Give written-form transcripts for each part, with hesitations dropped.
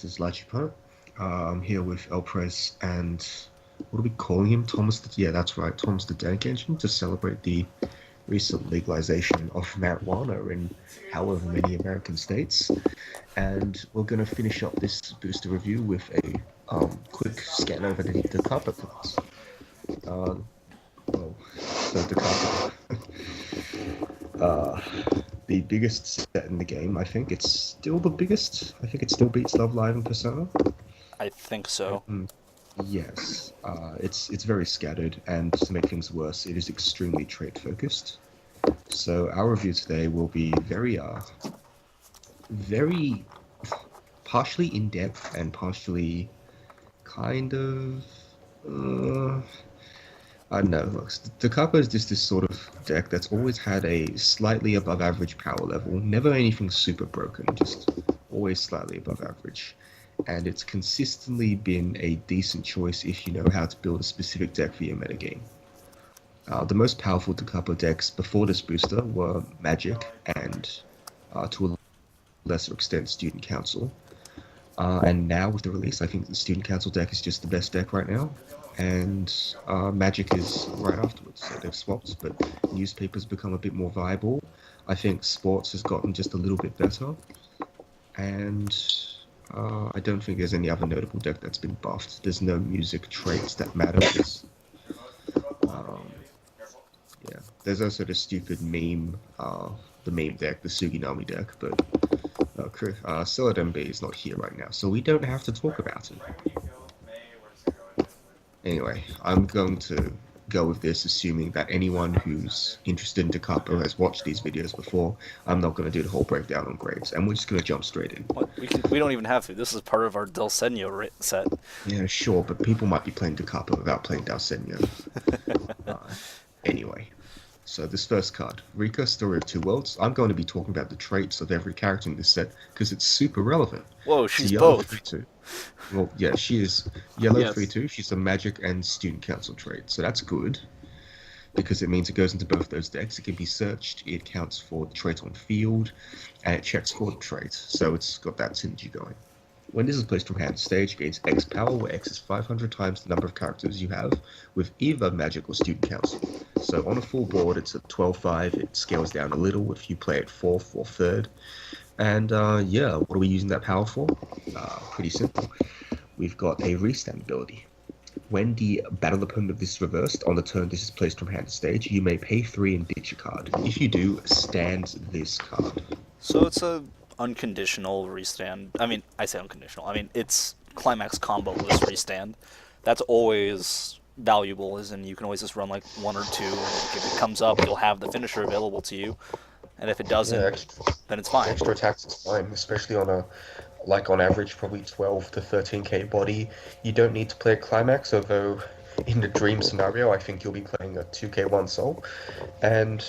this is lycheepunnet. I'm here with Elprez and what are we calling him? Thomas. Yeah, that's right, Thomas the Dank Engine to celebrate the recent legalization of marijuana in however many American states. And we're going to finish up this booster review with a quick scan over the carpet cards. Uh, well, so the carpet. uh, the biggest set in the game. I think it's still the biggest. I think it still beats Love Live and Persona. I think so. Yes, it's very scattered, and to make things worse, it is extremely trait focused. So our review today will be very partially in depth and partially kind of. I don't know. Look, the Capo is just this sort of deck that's always had a slightly above average power level. Never anything super broken, just always slightly above average. And it's consistently been a decent choice if you know how to build a specific deck for your metagame. The most powerful Da Capo decks before this booster were Magic and, to a lesser extent, Student Council. And now with the release, I think the Student Council deck is just the best deck right now. And Magic is right afterwards. So they've swapped, but Newspaper's become a bit more viable. I think Sports has gotten just a little bit better. And I don't think there's any other notable deck that's been buffed. There's no music traits that matter. Yeah, there's also the stupid meme, the meme deck, the Suginami deck, but Celadon B is not here right now, so we don't have to talk about it. Anyway, I'm going to go with this, assuming that anyone who's interested in Da Capo has watched these videos before. I'm not going to do the whole breakdown on grades, and we're just going to jump straight in. We don't even have to. This is part of our Delsenio set. Yeah, sure, but people might be playing Da Capo without playing Delsenio. Anyway, so this first card, Rikka, Story of Two Worlds. I'm going to be talking about the traits of every character in this set because it's super relevant. Whoa, she's both. 3/2. Well, yeah, she is yellow Yes. 3/2. She's a Magic and Student Council trait, so that's good because it means it goes into both those decks. It can be searched, it counts for the trait on field, and it checks for the trait, so it's got that synergy going. When this is placed from hand to stage, it gains X power, where X is 500 times the number of characters you have with either Magic or Student Council. So on a full board, it's at 12/5. It scales down a little if you play it 4th or 3rd. And yeah, what are we using that power for? Pretty simple. We've got a restand ability. When the battle opponent is reversed, on the turn this is placed from hand to stage, you may pay 3 and ditch a card. If you do, stand this card. So it's a unconditional restand. I mean, I say unconditional. I mean, it's climax combo-less restand. That's always valuable, as in you can always just run like 1 or 2. If it comes up, you'll have the finisher available to you. And if it doesn't, then it's fine. Extra attacks is fine, especially on on average, probably 12 to 13k body. You don't need to play a climax, although in the dream scenario, I think you'll be playing a 2k1 soul. And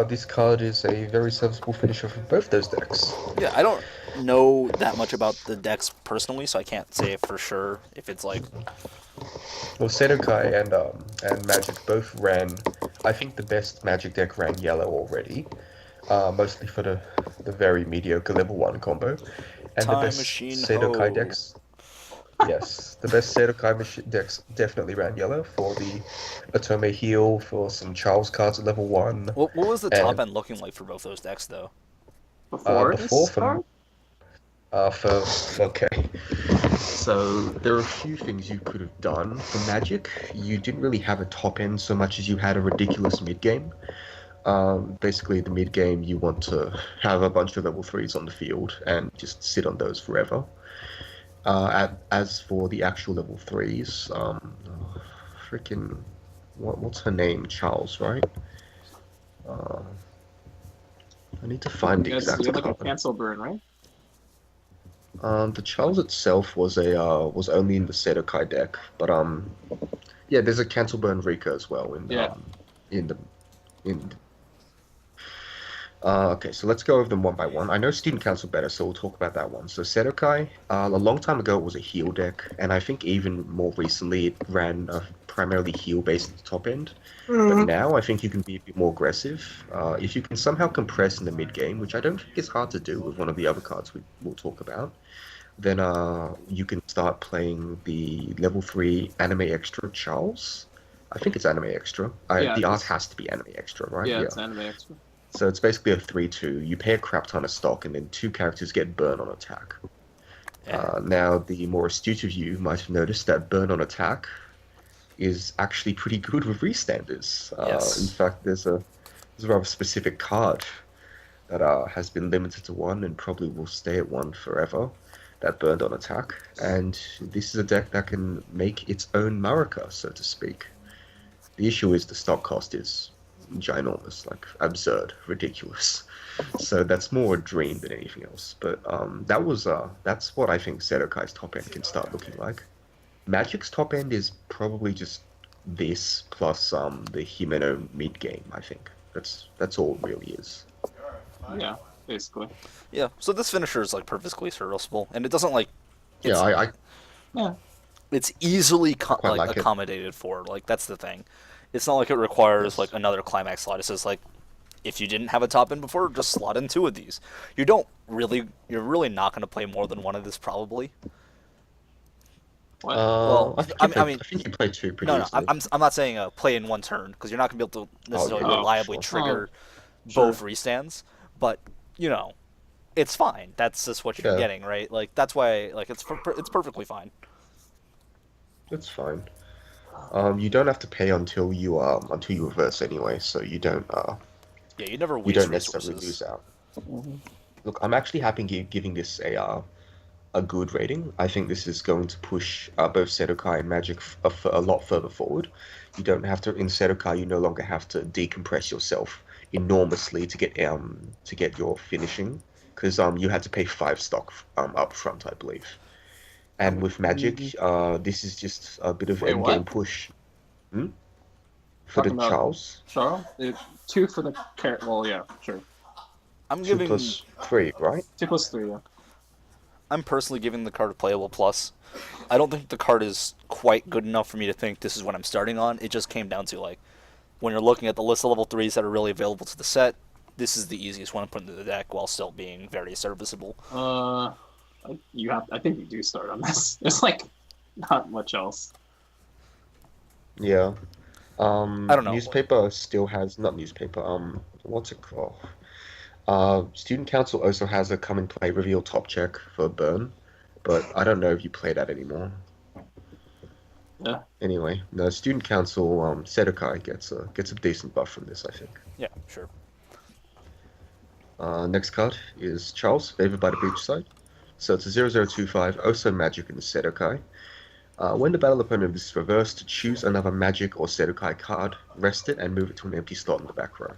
this card is a very serviceable finisher for both those decks. Yeah, I don't know that much about the decks personally, so I can't say for sure if it's like... Well, Sedokai and Magic both ran... I think the best Magic deck ran yellow already. Mostly for the very mediocre level 1 combo. And Time the best Machine Sedokai Ho. decks... Yes, the best Sedokai decks definitely ran yellow for the Otome heal, for some Charles cards at level 1. What was the top end looking like for both those decks, though? Before before this from- card? Okay. So there are a few things you could have done for Magic. You didn't really have a top end so much as you had a ridiculous mid game. Basically, the mid game you want to have a bunch of level 3s on the field and just sit on those forever. As for the actual level 3s, freaking, what's her name? Charles, right? I need to find the exact You had like a card. cancel burn, right? The Charles itself was only in the Sedokai deck, but yeah, there's a cancel burn Rikka as well okay, so let's go over them one by one. I know Student Council better, so we'll talk about that one. So Sedokai, a long time ago it was a heal deck, and I think even more recently it ran a primarily heal-based at the top end. But now I think you can be a bit more aggressive. If you can somehow compress in the mid-game, which I don't think is hard to do with one of the other cards we'll talk about, then you can start playing the level 3 anime extra Charles. I think it's anime extra. Yeah, The art it's, has to be anime extra, right? yeah, Yeah. it's anime extra. So it's basically a 3-2. You pay a crap ton of stock, and then 2 characters get burn on attack. Yeah. Now, the more astute of you might have noticed that burn on attack is actually pretty good with restanders. In Yes. fact, there's a rather specific card that has been limited to 1 and probably will stay at 1 forever. That burned on attack, and this is a deck that can make its own Marika, so to speak. The issue is the stock cost is ginormous, like absurd, ridiculous. So that's more a dream than anything else. But that's what I think Sedokai's top end can start looking like. Magic's top end is probably just this plus the Himeno mid game. I think that's all it really is. Yeah, basically. Yeah. So this finisher is like perfectly serviceable, and it doesn't like. It's, Yeah, I Yeah. it's easily quite like it. accommodated for. Like that's the thing. It's not like it requires like another climax slot. It's just like if you didn't have a top end before, just slot in 2 of these. You're really not going to play more than one of this probably. What? Well, I mean, I think you play 2 pretty No, easily. I'm not saying play in 1 turn because you're not going to be able to necessarily yeah, reliably sure. trigger Sure. both restands, but you know, it's fine. That's just what you're Yeah. getting, right? Like that's why like it's perfectly fine. It's fine. You don't have to pay until you reverse anyway, so you don't Yeah, you never you waste don't necessarily resources. lose out. Mhm. Look, I'm actually happy giving this a good rating. I think this is going to push both Sedokai and Magic a lot further forward. You don't have to in Sedokai. You no longer have to decompress yourself enormously to get your finishing, because you had to pay 5 stock up front, I believe. And with Magic, this is just a bit of Wait, end what? game push. For the Talking about- Charles, Charles? 2 for the well, yeah, sure. I'm 2 giving. plus 3, right? 2 plus 3, yeah. I'm personally giving the card a playable plus. I don't think the card is quite good enough for me to think this is what I'm starting on. It just came down to like when you're looking at the list of level 3s that are really available to the set, this is the easiest one to put into the deck while still being very serviceable. I think you do start on this. There's like not much else. Yeah. I don't know. Newspaper still has not newspaper. What's it called? Student Council also has a come and play reveal top check for burn, but I don't know if you play that anymore. Yeah. Anyway, no, Student Council Sedokai gets a decent buff from this, I think. Yeah, sure. Next card is Charles, favored by the beachside. So it's a 0025, also magic in the Sedokai. When the battle opponent is reversed, choose another magic or Sedokai card, rest it, and move it to an empty slot in the back row.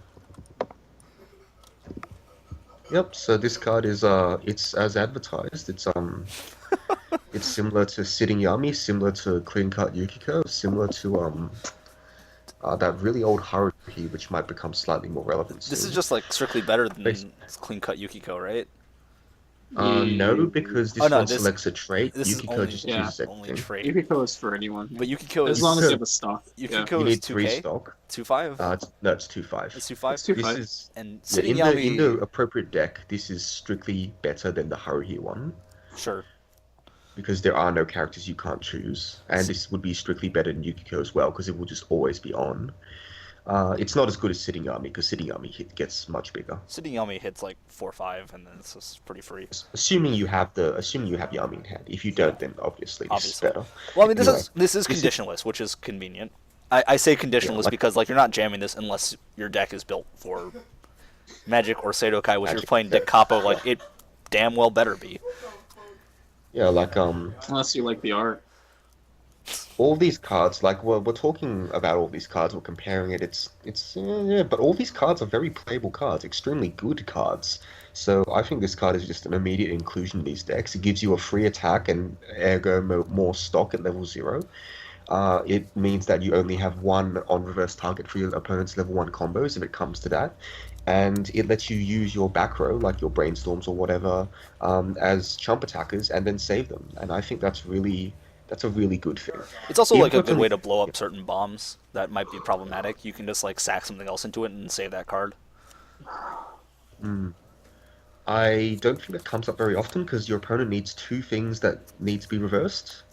Yep, so this card is it's as advertised. It's similar to Sitting Yami, similar to Clean Cut Yukiko, similar to that really old Haruhi, which might become slightly more relevant soon. This is just like strictly better than Bas- Clean Cut Yukiko, right? No, because this Oh, no, one this- selects a trait. This Yukiko is only, just yeah, chooses only everything. trade. Yukiko is for anyone. But Yukiko as is long as you So- have a stock. Yukiko You is need 3 2K, stock. 2-5. No, it's 2-5. It's 2-5. It's 2-5. This is And yeah, Sitting in Yami, the appropriate deck. This is strictly better than the Haruhi one sure. because there are no characters you can't choose, and this would be strictly better than Yukiko as well because it will just always be on. It's not as good as Sitting Yami because Sitting Yami gets much bigger. Sitting Yami hits like 4-5, and then it's just pretty free. Assuming you have Yami in hand. If you don't, then obviously this is Obviously. better. Well, I mean, this Anyway, is this is- conditionless, which is convenient. I say conditionless like- because like you're not jamming this unless your deck is built for Magic or Sedokai, which you're Magic, playing deck Capo. Like it damn well better be. Yeah, like Unless you like the art. all these cards, like we're talking about all these cards, we're comparing it. It's yeah, but all these cards are very playable cards, extremely good cards. So I think this card is just an immediate inclusion in these decks. It gives you a free attack and ergo more stock at level 0. It means that you only have 1 on reverse target for your opponent's level 1 combos if it comes to that. And it lets you use your back row, like your brainstorms or whatever, as chump attackers and then save them. And I think that's a really good thing. It's also Even like a with good the- way to blow up certain bombs that might be problematic. You can just like sack something else into it and save that card. I don't think that comes up very often because your opponent needs two things that need to be reversed.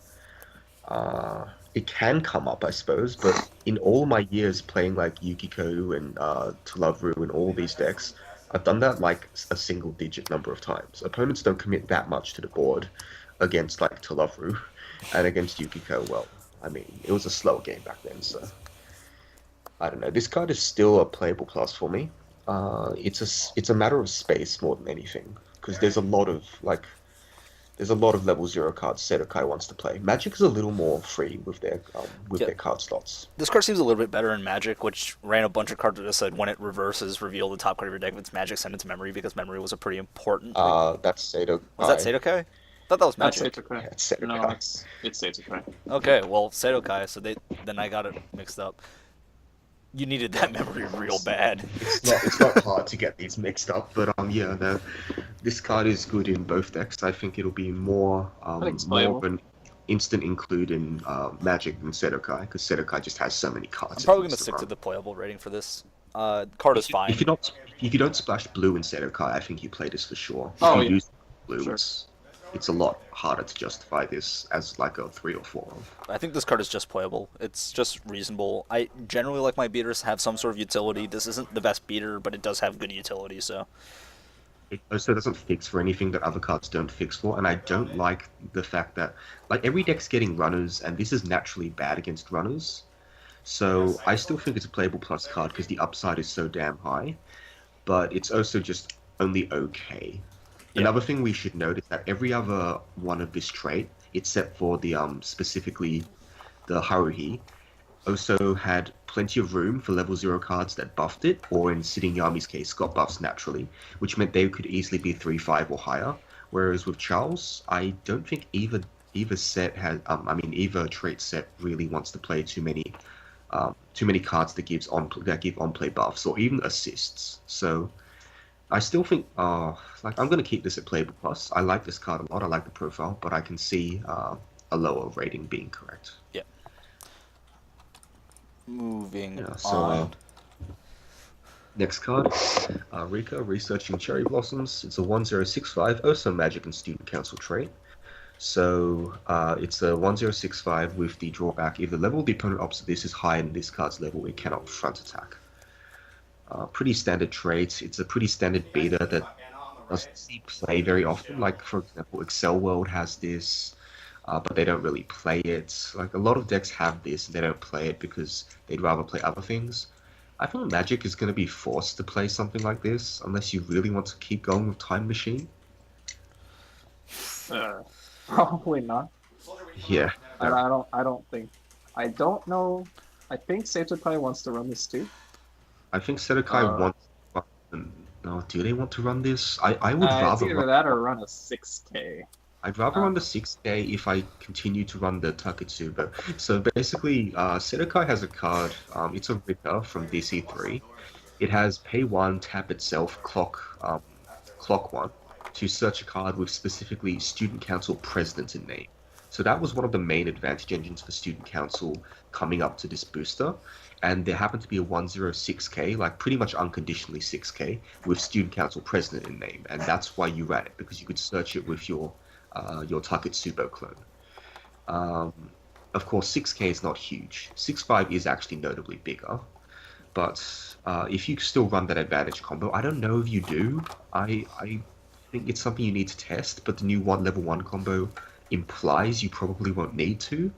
It can come up, I suppose, but in all my years playing like Yukiko and Talavru and all these decks, I've done that like a single digit number of times. Opponents don't commit that much to the board against like Talavru, and against Yukiko, well, I mean, it was a slow game back then, so I don't know. This card is still a playable plus for me. It's a matter of space more than anything because there's a lot of level 0 cards Sedokai wants to play. Magic is a little more free with their card slots. This card seems a little bit better in Magic, which ran a bunch of cards that just said when it reverses, reveal the top card of your deck. If it's Magic, send it to Memory, because Memory was a pretty important thing. That's Sedokai. Was that Sedokai? I thought that was That's Magic. Seitokai. Yeah, it's Sedokai. No, it's Seitokai. Okay, well, Sedokai, so then I got it mixed up. You needed that memory real bad. It's not hard to get these mixed up, but yeah, this card is good in both decks. I think it'll be more of an instant include in Magic than Sedokai, because Sedokai just has so many cards. I'm probably going to stick to the playable rating for this. Card is fine. If you don't splash blue in Sedokai, I think you play this for sure. If Oh, you yeah. use blue, Sure. it's a lot harder to justify this as like a 3 or 4 of. I think this card is just playable. It's just reasonable. I generally like my beaters to have some sort of utility. This isn't the best beater, but it does have good utility, so... It also doesn't fix for anything that other cards don't fix for, and I don't like the fact that like every deck's getting runners, and this is naturally bad against runners. So I still think it's a playable plus card because the upside is so damn high, but it's also just only okay. Yeah. Another thing we should note is that every other one of this trait, except for the specifically the Haruhi, also had plenty of room for level 0 cards that buffed it, or in Sitting Yami's case, got buffs naturally, which meant they could easily be 3/5 or higher. Whereas with Charles, I don't think either set has, either trait set really wants to play too many cards that give on play buffs or even assists. So I still think, I'm going to keep this at playable plus. I like this card a lot. I like the profile, but I can see a lower rating being correct. Yeah. Moving Yeah, so, on. Next card, Rikka, Researching Cherry Blossoms. It's a 1065, also Magic and Student Council trait. So it's a 1065 with the drawback: if the level of the opponent opposite this is higher than this card's level, it cannot front attack. Pretty standard trait. It's a pretty standard beta that doesn't see play very often. Like, for example, Excel World has this, but they don't really play it. Like, a lot of decks have this and they don't play it because they'd rather play other things. I think Magic is going to be forced to play something like this unless you really want to keep going with Time Machine. Probably not. Yeah. I don't think. I don't know. I think Seitokai wants to run this too. I think Sedokai wants. No, do they want to run this? I would It's rather. either that or run a 6K. I'd rather run the 6K if I continue to run the Taketsubo. So basically, Sedokai has a card. It's a Rikka from DC3. It has pay 1, tap itself, clock 1 to search a card with specifically Student Council President in name. So that was one of the main advantage engines for Student Council coming up to this booster. And there happened to be a 106K, like pretty much unconditionally 6K, with Student Council President in name. And that's why you ran it, because you could search it with your Taketsubo clone. Of course, 6K is not huge. 6.5 is actually notably bigger. But if you still run that advantage combo, I don't know if you do. I think it's something you need to test, but the new level 1 combo implies you probably won't need to.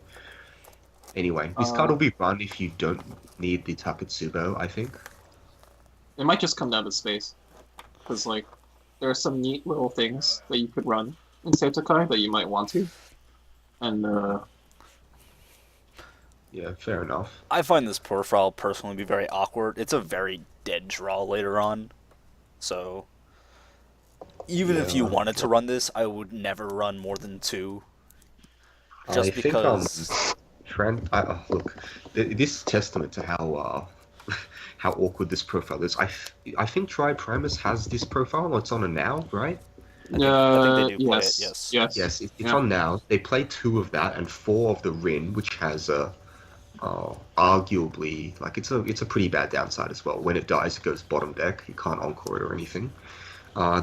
Anyway, this card will be run if you don't need the Taketsubo, I think. It might just come down to space. Because, like, there are some neat little things that you could run in Seitokai that you might want to. And, Yeah, fair enough. I find this profile personally to be very awkward. It's a very dead draw later on. So, even if you wanted to run this, I would never run more than 2. Just because... Trent, look, this is testament to how how awkward this profile is. I think Tri Primus has this profile. It's on a now, right? I think they do play it, yes. Yes, it's on now. They play 2 of that and 4 of the Rin, which has arguably, like, it's a pretty bad downside as well. When it dies, it goes bottom deck. You can't encore it or anything.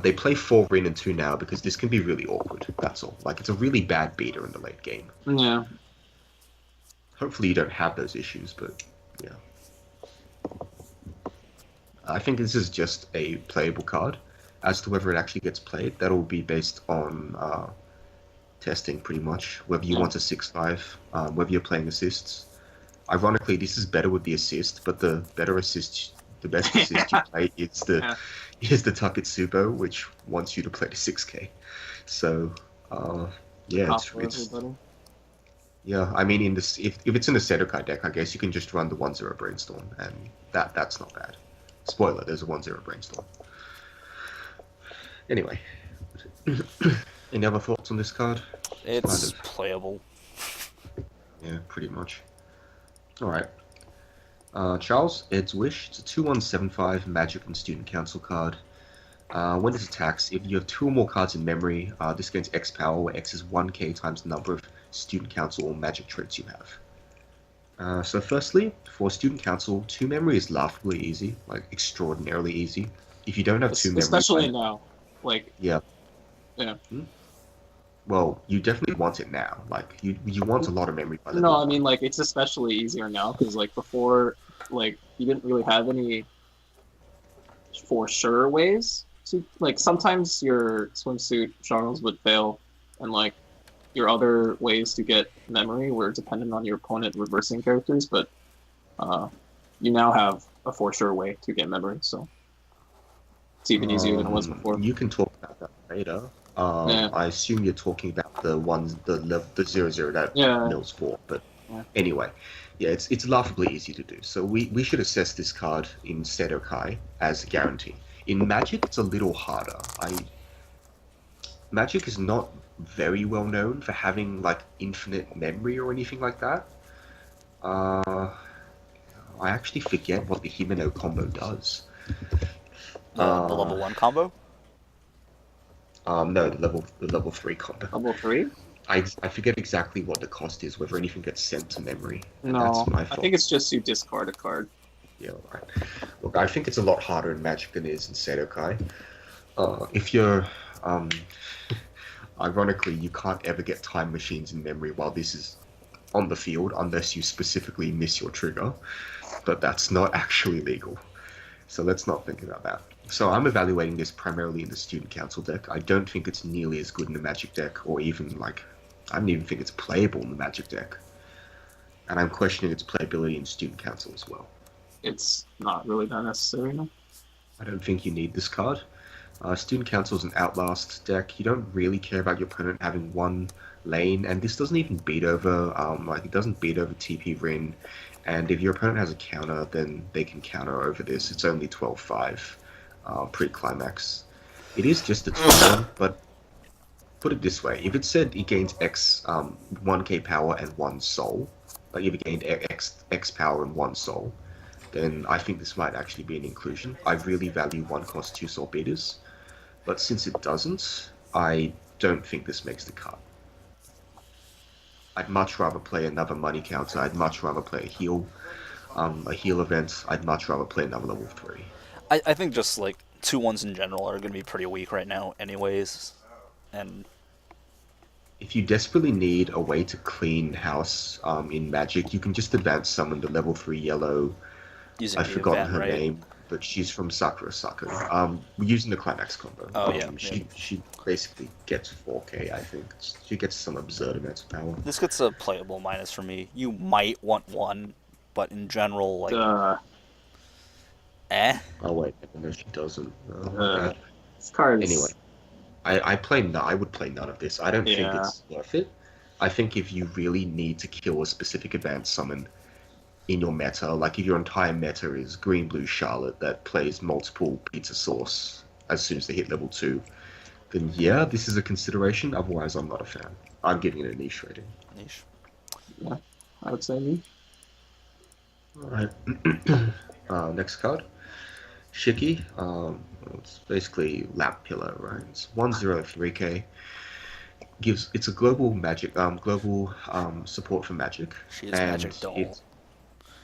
They play 4 Rin and 2 now because this can be really awkward, that's all. Like, it's a really bad beater in the late game. Yeah. Hopefully you don't have those issues, but yeah. I think this is just a playable card. As to whether it actually gets played, that'll be based on testing, pretty much. Whether you want a 6/5, whether you're playing assists. Ironically, this is better with the assist, but the best assist you play is the Taketsubo, which wants you to play the 6K. So, yeah, it's yeah. I mean, in this, if it's in a Sedokai deck, I guess you can just run the 1/0 Brainstorm, and that's not bad. Spoiler: there's a 1/0 Brainstorm. Anyway, any other thoughts on this card? It's playable. Yeah, pretty much. All right. Charles, Ed's Wish. It's a 2/1/7/5 Magic and Student Council card. When it attacks, if you have 2 or more cards in memory, this gains X power, where X is 1k times the number of Student Council or Magic traits you have. So firstly, for Student Council, 2 memory is laughably easy, like extraordinarily easy. If you don't have 2 memory... Especially now. Like... Yeah. Yeah. Well, you definitely want it now. Like, you want a lot of memory by the No, I mean, like, it's especially easier now, because, like, before, like, you didn't really have any for sure ways to... Like, sometimes your swimsuit genres would fail, and, like, your other ways to get memory were dependent on your opponent reversing characters, but you now have a for sure way to get memory, so it's even easier than it was before. You can talk about that later. I assume you're talking about the 0/0 that mills for, but anyway, yeah, it's laughably easy to do. So we should assess this card in Sedokai as a guarantee. In Magic, it's a little harder. Magic is not very well known for having like infinite memory or anything like that. I actually forget what the Himeno combo does. The level 1 combo? No, the level 3 combo. Level 3? I forget exactly what the cost is, whether anything gets sent to memory. No, that's my fault. I think it's just you discard a card. Yeah, right. Look, I think it's a lot harder in Magic than it is in Sedokai. If you're... ironically, you can't ever get time machines in memory while this is on the field, unless you specifically miss your trigger. But that's not actually legal. So let's not think about that. So I'm evaluating this primarily in the Student Council deck. I don't think it's nearly as good in the Magic deck, or even, like, I don't even think it's playable in the Magic deck. And I'm questioning its playability in Student Council as well. It's not really that necessary, no? I don't think you need this card. Student Council is an Outlast deck. You don't really care about your opponent having 1 lane, and this doesn't even beat over, it doesn't beat over TP Rin. And if your opponent has a counter, then they can counter over this. It's only 12/5 pre-climax. It is just a 2/1, but put it this way: if it said it gains X 1k power and 1 soul, like if it gained X power and 1 soul, then I think this might actually be an inclusion. I really value 1 cost 2 soul beaters, but since it doesn't, I don't think this makes the cut. I'd much rather play another money counter. I'd much rather play a heal event. I'd much rather play another level 3. I think just, like, 2/1s in general are going to be pretty weak right now anyways, and... If you desperately need a way to clean house in Magic, you can just advance summon the level 3 yellow... I've forgotten her name, but she's from Sakura Sakura. Using the Climax combo. Oh, yeah. She basically gets 4k, I think. She gets some absurd amounts of power. This gets a playable minus for me. You might want 1, but in general, like... Oh, wait. No, she doesn't. This card is... Anyway. I would play none of this. I don't think it's worth it. I think if you really need to kill a specific advanced summon in your meta, like if your entire meta is Green Blue Charlotte that plays multiple pizza sauce as soon as they hit level 2, then yeah, this is a consideration. Otherwise, I'm not a fan. I'm giving it a niche rating. Niche. Yeah, I would say niche. Alright. Next card. Shiki. It's basically Lap Pillow, right? It's 1/0 3k. It's a global magic, support for magic. She is Magic Doll.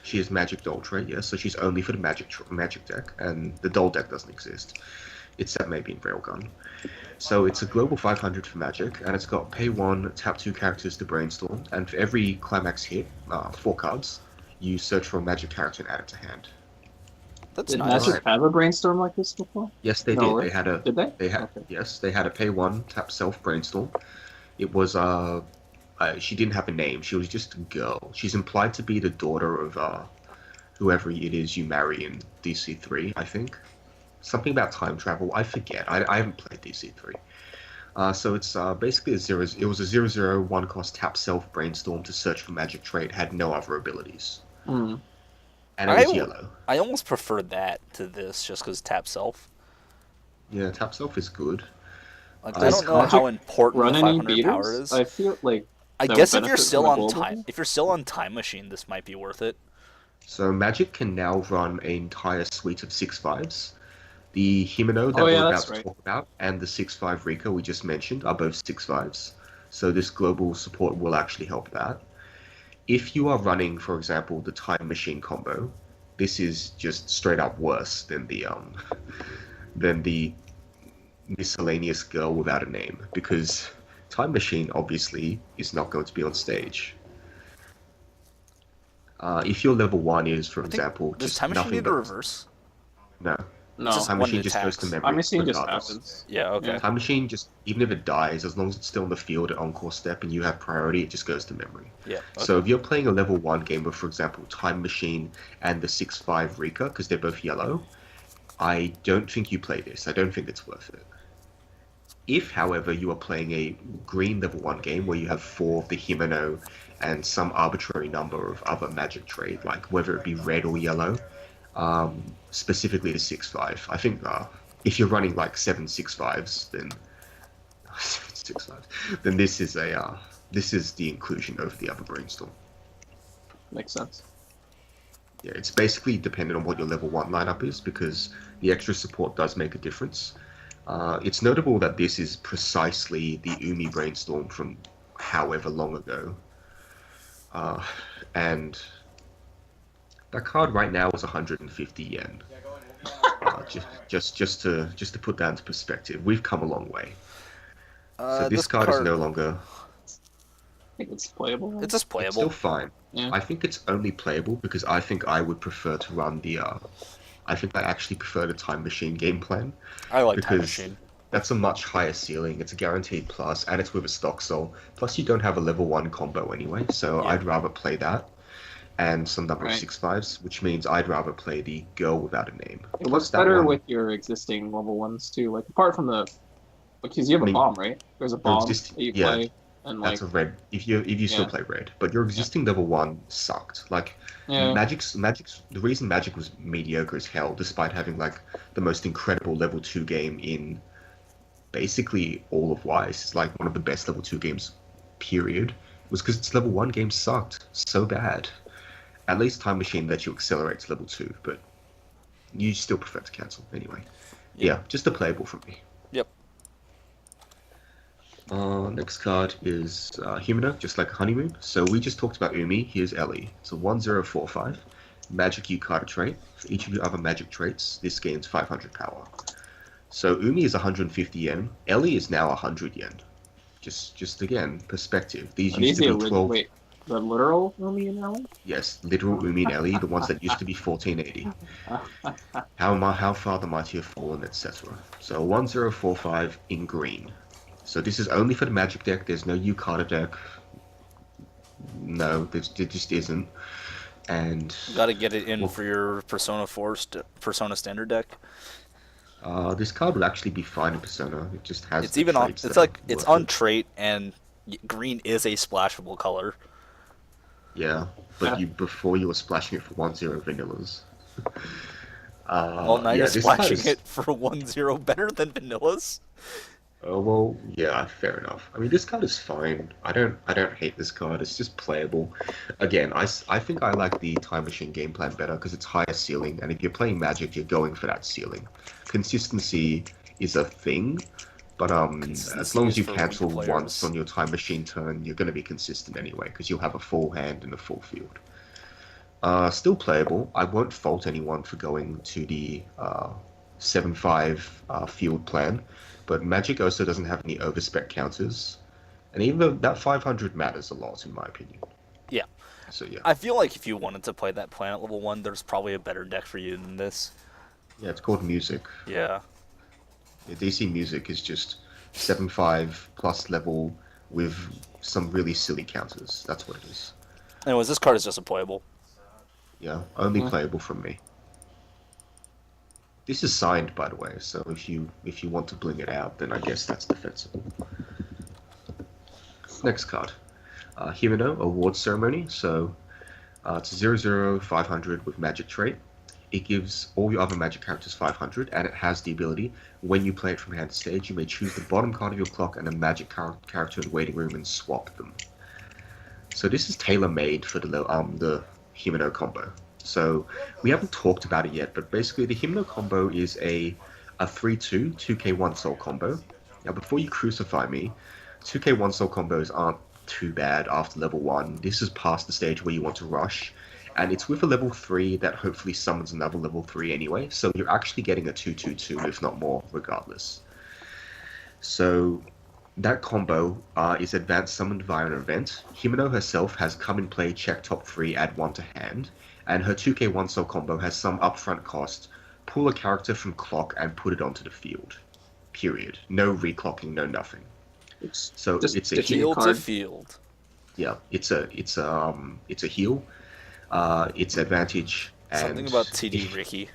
She is Magic Doll trait, yes. So she's only for the Magic deck, and the Doll deck doesn't exist. except maybe in Railgun. So it's a global 500 for Magic, and it's got pay 1, tap 2 characters to brainstorm, and for every climax hit, 4 cards, you search for a Magic character and add it to hand. That's Did nice. Magic have a brainstorm like this before? Yes, they No, did. They had a. Did they? They had. Okay. Yes, they had a pay 1, tap self brainstorm. It was she didn't have a name. She was just a girl. She's implied to be the daughter of whoever it is you marry in DC3, I think. Something about time travel. I forget. I haven't played DC3. So it's basically it was a 0/0 1 cost tap self brainstorm to search for magic trait. Had no other abilities. Mm. And it was yellow. I almost prefer that to this just because tap self. Yeah, tap self is good. Like, I don't know how important Run the any 500 power beaters? is. I feel like I that guess would if you're benefit still from a on global. if you're still on Time Machine, this might be worth it. So Magic can now run an entire suite of 6/5s. The Himeno that Oh, yeah, we're that's about to right. talk about and the 6/5 Rikka we just mentioned are both 6/5s. So this global support will actually help that. If you are running, for example, the Time Machine combo, this is just straight up worse than the miscellaneous girl without a name, because Time Machine obviously is not going to be on stage. If your level 1 is, for example, Does just Time Machine nothing need a but reverse? no. No, Just Time when Machine it just goes to attacks. memory. Time Machine just regardless. happens. Yeah, okay. Yeah. Time Machine just, even if it dies, as long as it's still in the field at Encore Step and you have priority, it just goes to memory. Yeah. Okay. So if you're playing a level 1 game with, for example, Time Machine and the 6/5 Rikka, because they're both yellow, I don't think you play this. I don't think it's worth it. If, however, you are playing a green level 1 game where you have 4 of the Himeno and some arbitrary number of other magic trait, like whether it be red or yellow, specifically the 6/5. I think if you're running like 7 6/5s, then 6/5, then this is the inclusion over the other brainstorm. Makes sense. Yeah, it's basically dependent on what your level 1 lineup is, because the extra support does make a difference. It's notable that this is precisely the Umi brainstorm from however long ago, and that card right now is 150 yen. Just to put that into perspective, we've come a long way. So this card is no longer. I think it's playable. It's just It's playable. still fine. Yeah. I think it's only playable because I think I would prefer to run the. I think I actually prefer the Time Machine game plan. I like Time because Machine. that's a much higher ceiling. It's a guaranteed plus, and it's with a stock soul. Plus, you don't have a level 1 combo anyway, so Yeah. I'd rather play that and some number of Right. 6/5s, which means I'd rather play the girl without a name. It Plus works that better one- with your existing level ones too. Like apart from the, because you have I a mean, bomb, right? There's a bomb exist- that you yeah, play, and like That's a red. If you still Yeah. play red, but your existing level 1 sucked. Like yeah, Magic's the reason Magic was mediocre as hell, despite having like the most incredible level 2 game in basically all of Weiss. It's like one of the best level 2 games, period. Was because its level 1 game sucked so bad. At least Time Machine lets you accelerate to level 2, but you still prefer to cancel anyway. Yeah, just a playable from me. Yep. Next card is Himeno, just like a Honeymoon. So we just talked about Umi. Here's Ellie. It's a 1045. Magic you card a trait. For each of your other magic traits, this gains 500 power. So Umi is 150 yen. Ellie is now 100 yen. Just again, perspective. These are used these to the be 12. original? Wait, the literal Umi and Ellie? Yes, literal Umi and Ellie, the ones that used to be 1480. How far the mighty have fallen, etc. So 1045 in green. So this is only for the Magic deck. There's no Yukata deck. No, there just isn't. And Got to get it in Well- for your Persona 4 Persona Standard deck. this card would actually be fine in Persona. It just has. It's the even on. traits It's that like are it's worth on it. trait, and green is a splashable color. Yeah, but Yeah. before you were splashing it for 1/0 vanillas. Well, now yeah, you're this card splashing is- it for 1/0 better than vanillas. Oh well, yeah, fair enough. I mean, this card is fine. I don't hate this card. It's just playable. Again, I think I like the Time Machine game plan better because it's higher ceiling, and if you're playing Magic, you're going for that ceiling. Consistency is a thing, but as Consistency long is as you for cancel weak once players. on your Time Machine turn, you're going to be consistent anyway because you'll have a full hand and a full field. Still playable. I won't fault anyone for going to the 7/5 field plan, but Magic also doesn't have any overspec counters, and even that 500 matters a lot in my opinion. Yeah. So yeah, I feel like if you wanted to play that plan at level 1, there's probably a better deck for you than this. yeah, it's called Music. Yeah. Yeah, DC Music is just 7/5 plus level with some really silly counters. That's what it is. Anyways, this card is just a playable. Yeah, only playable from me. This is signed, by the way, so if you want to bling it out, then I guess that's defensible. Next card, Himeno Award Ceremony. So it's a 0/0 500 with Magic trait. It gives all your other Magic characters 500, and it has the ability, when you play it from hand to stage, you may choose the bottom card of your clock and a Magic character in waiting room and swap them. So this is tailor-made for the Himeno combo. So we haven't talked about it yet, but basically the Himeno combo is a 3/2 2k 1 soul combo. Now before you crucify me, 2k 1 soul combos aren't too bad after level 1. This is past the stage where you want to rush, and it's with a level 3 that hopefully summons another level 3 anyway, so you're actually getting a 2/2/2 if not more regardless. So that combo is advanced summoned via an event. Himeno herself has come in play, check top 3, add 1 to hand, and her 2k 1 soul combo has some upfront cost, pull a character from clock and put it onto the field. Period. No reclocking, no nothing. So it's a Field to field. Yeah, it's a heal. It's advantage. And Something about TD Rikki.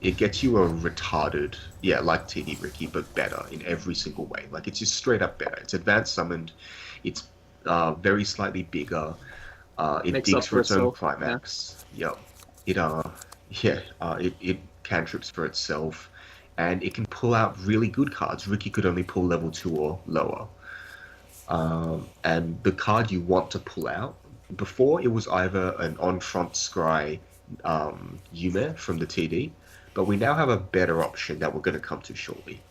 It gets you a retarded, like TD Rikki, but better in every single way. Like, it's just straight up better. It's advanced summoned. It's very slightly bigger. It digs for its own climax. Yeah. It cantrips for itself, and it can pull out really good cards. Rikki could only pull level 2 or lower. And the card you want to pull out, before it was either an on-front scry Yume from the TD, but we now have a better option that we're going to come to shortly.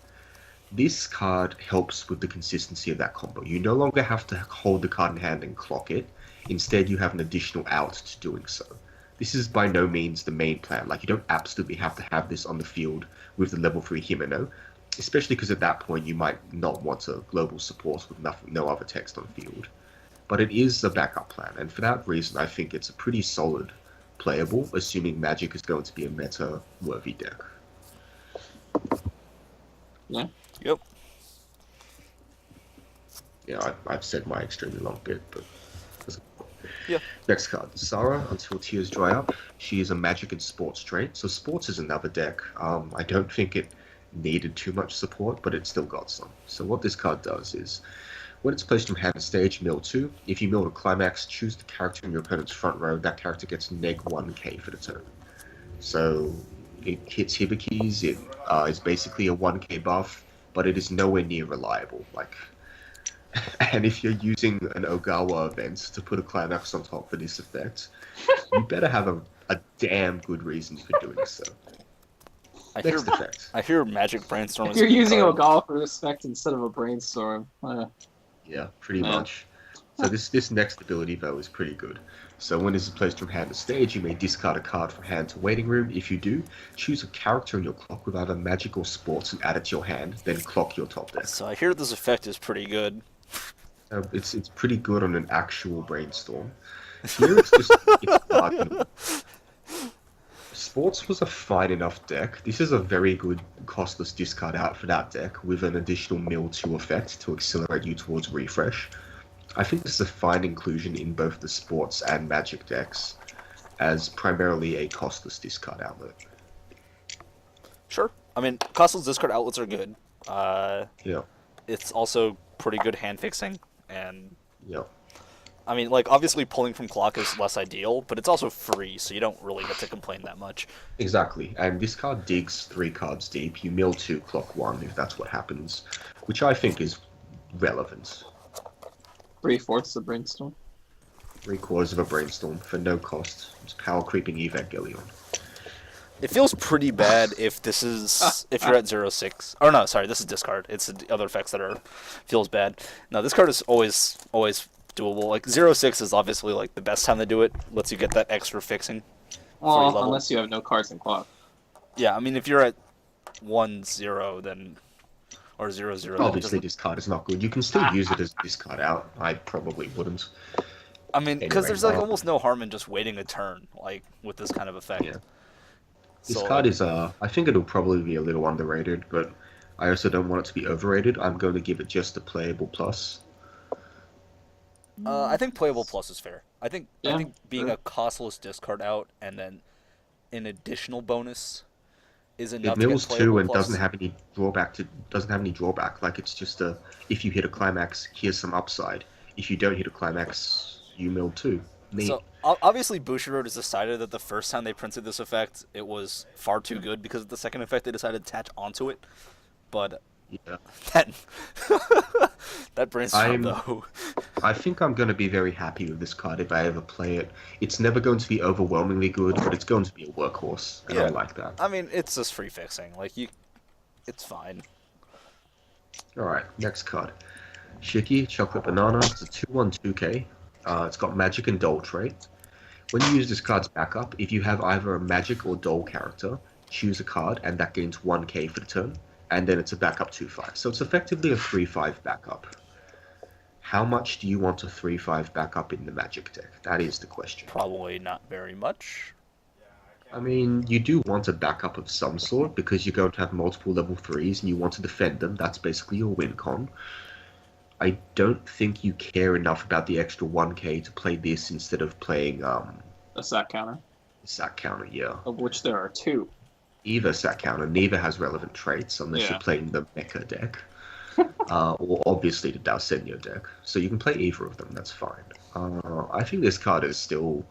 This card helps with the consistency of that combo. You no longer have to hold the card in hand and clock it. Instead, you have an additional out to doing so. This is by no means the main plan. Like, you don't absolutely have to have this on the field with the level 3 Himeno, especially because at that point you might not want a global support with no other text on field. But it is a backup plan, and for that reason I think it's a pretty solid playable, assuming Magic is going to be a meta-worthy deck. Yeah. Yep. Yeah, I've said my extremely long bit, but... Yeah. Next card, Sarah, until tears dry up. She is a Magic and Sports trait, so Sports is another deck. I don't think it needed too much support, but it still got some. So what this card does is, when it's placed from hand to stage, mill 2. If you mill a climax, choose the character in your opponent's front row. That character gets -1k for the turn. So it hits Hibikis. It is basically a 1k buff, but it is nowhere near reliable. And if you're using an Ogawa event to put a climax on top for this effect, you better have a damn good reason for doing so. Next effect. I hear Magic Brainstorm. If you're using Ogawa for respect instead of a brainstorm. Yeah, pretty much. So this next ability, though, is pretty good. So when this is placed from hand to stage, you may discard a card from hand to waiting room. If you do, choose a character in your clock with either Magic or Sports and add it to your hand, then clock your top deck. So I hear this effect is pretty good. It's pretty good on an actual brainstorm. Here it's arguable. Sports was a fine enough deck. This is a very good costless discard out for that deck with an additional mill 2 effect to accelerate you towards refresh. I think this is a fine inclusion in both the Sports and Magic decks as primarily a costless discard outlet. Sure. I mean, costless discard outlets are good. Yeah. It's also pretty good hand fixing, and Yeah. I mean, like, obviously pulling from clock is less ideal, but it's also free, so you don't really get to complain that much. Exactly, and this card digs 3 cards deep. You mill 2, clock 1 if that's what happens, which I think is relevant. 3/4 of brainstorm. 3/4 of a brainstorm for no cost. It's power creeping Evangelion. It feels pretty bad if this is if you're at 0/6. Oh no, sorry, this is discard. It's the other effects that feels bad. No, this card is always doable. Like 0/6 is obviously like the best time to do it. Lets you get that extra fixing. Well, unless you have no cards in clock. Yeah, I mean if you're at 1-0, then or 0-0. Then Obviously, doesn't. this card is not good. You can still use it as discard out. I probably wouldn't. I mean, because Anyway, there's like almost no harm in just waiting a turn, like with this kind of effect. Yeah. This So, card like, is I think it'll probably be a little underrated, but I also don't want it to be overrated. I'm going to give it just a playable plus. I think playable plus is fair. I think Yeah, being sure. a costless discard out and then an additional bonus is It enough to get mills playable two and plus. doesn't have any drawback. Like it's just if you hit a climax, here's some upside. If you don't hit a climax, you mill two. Neat. So obviously, Bushiroad has decided that the first time they printed this effect, it was far too good because of the second effect they decided to attach onto it. But Yeah. that that brainstorm I'm- though. I think I'm going to be very happy with this card if I ever play it. It's never going to be overwhelmingly good, but it's going to be a workhorse, and I Yeah. like that. I mean, it's just free fixing. Like it's fine. Alright, next card. Shiki, Chocolate Banana. It's a 2/1 2K. It's got Magic and Dole trait. When you use this card's backup, if you have either a Magic or Dole character, choose a card, and that gains 1K for the turn, and then it's a backup 2/5. So it's effectively a 3/5 backup. How much do you want a 3/5 backup in the Magic deck? That is the question. Probably not very much. I mean, you do want a backup of some sort because you're going to have multiple level 3s and you want to defend them. That's basically your win con. I don't think you care enough about the extra 1K to play this instead of playing A sack counter, sack counter, yeah. of which there are two. Either sack counter, neither has relevant traits unless Yeah. you're playing the Mecha deck. Or obviously the Dalsenio deck. So you can play either of them, that's fine. I think this card is still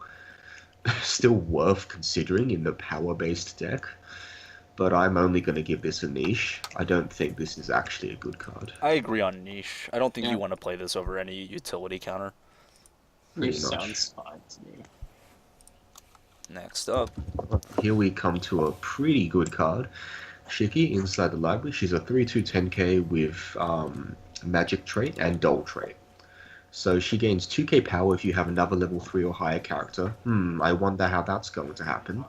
worth considering in the power-based deck, but I'm only going to give this a niche. I don't think this is actually a good card. I agree on niche. I don't think Yeah. you want to play this over any utility counter. Pretty Which much. sounds fine to me. Next up, Here we come to a pretty good card. Shiki, inside the library. She's a 3/2 10k with Magic trait and Dole trait. So she gains 2k power if you have another level 3 or higher character. I wonder how that's going to happen.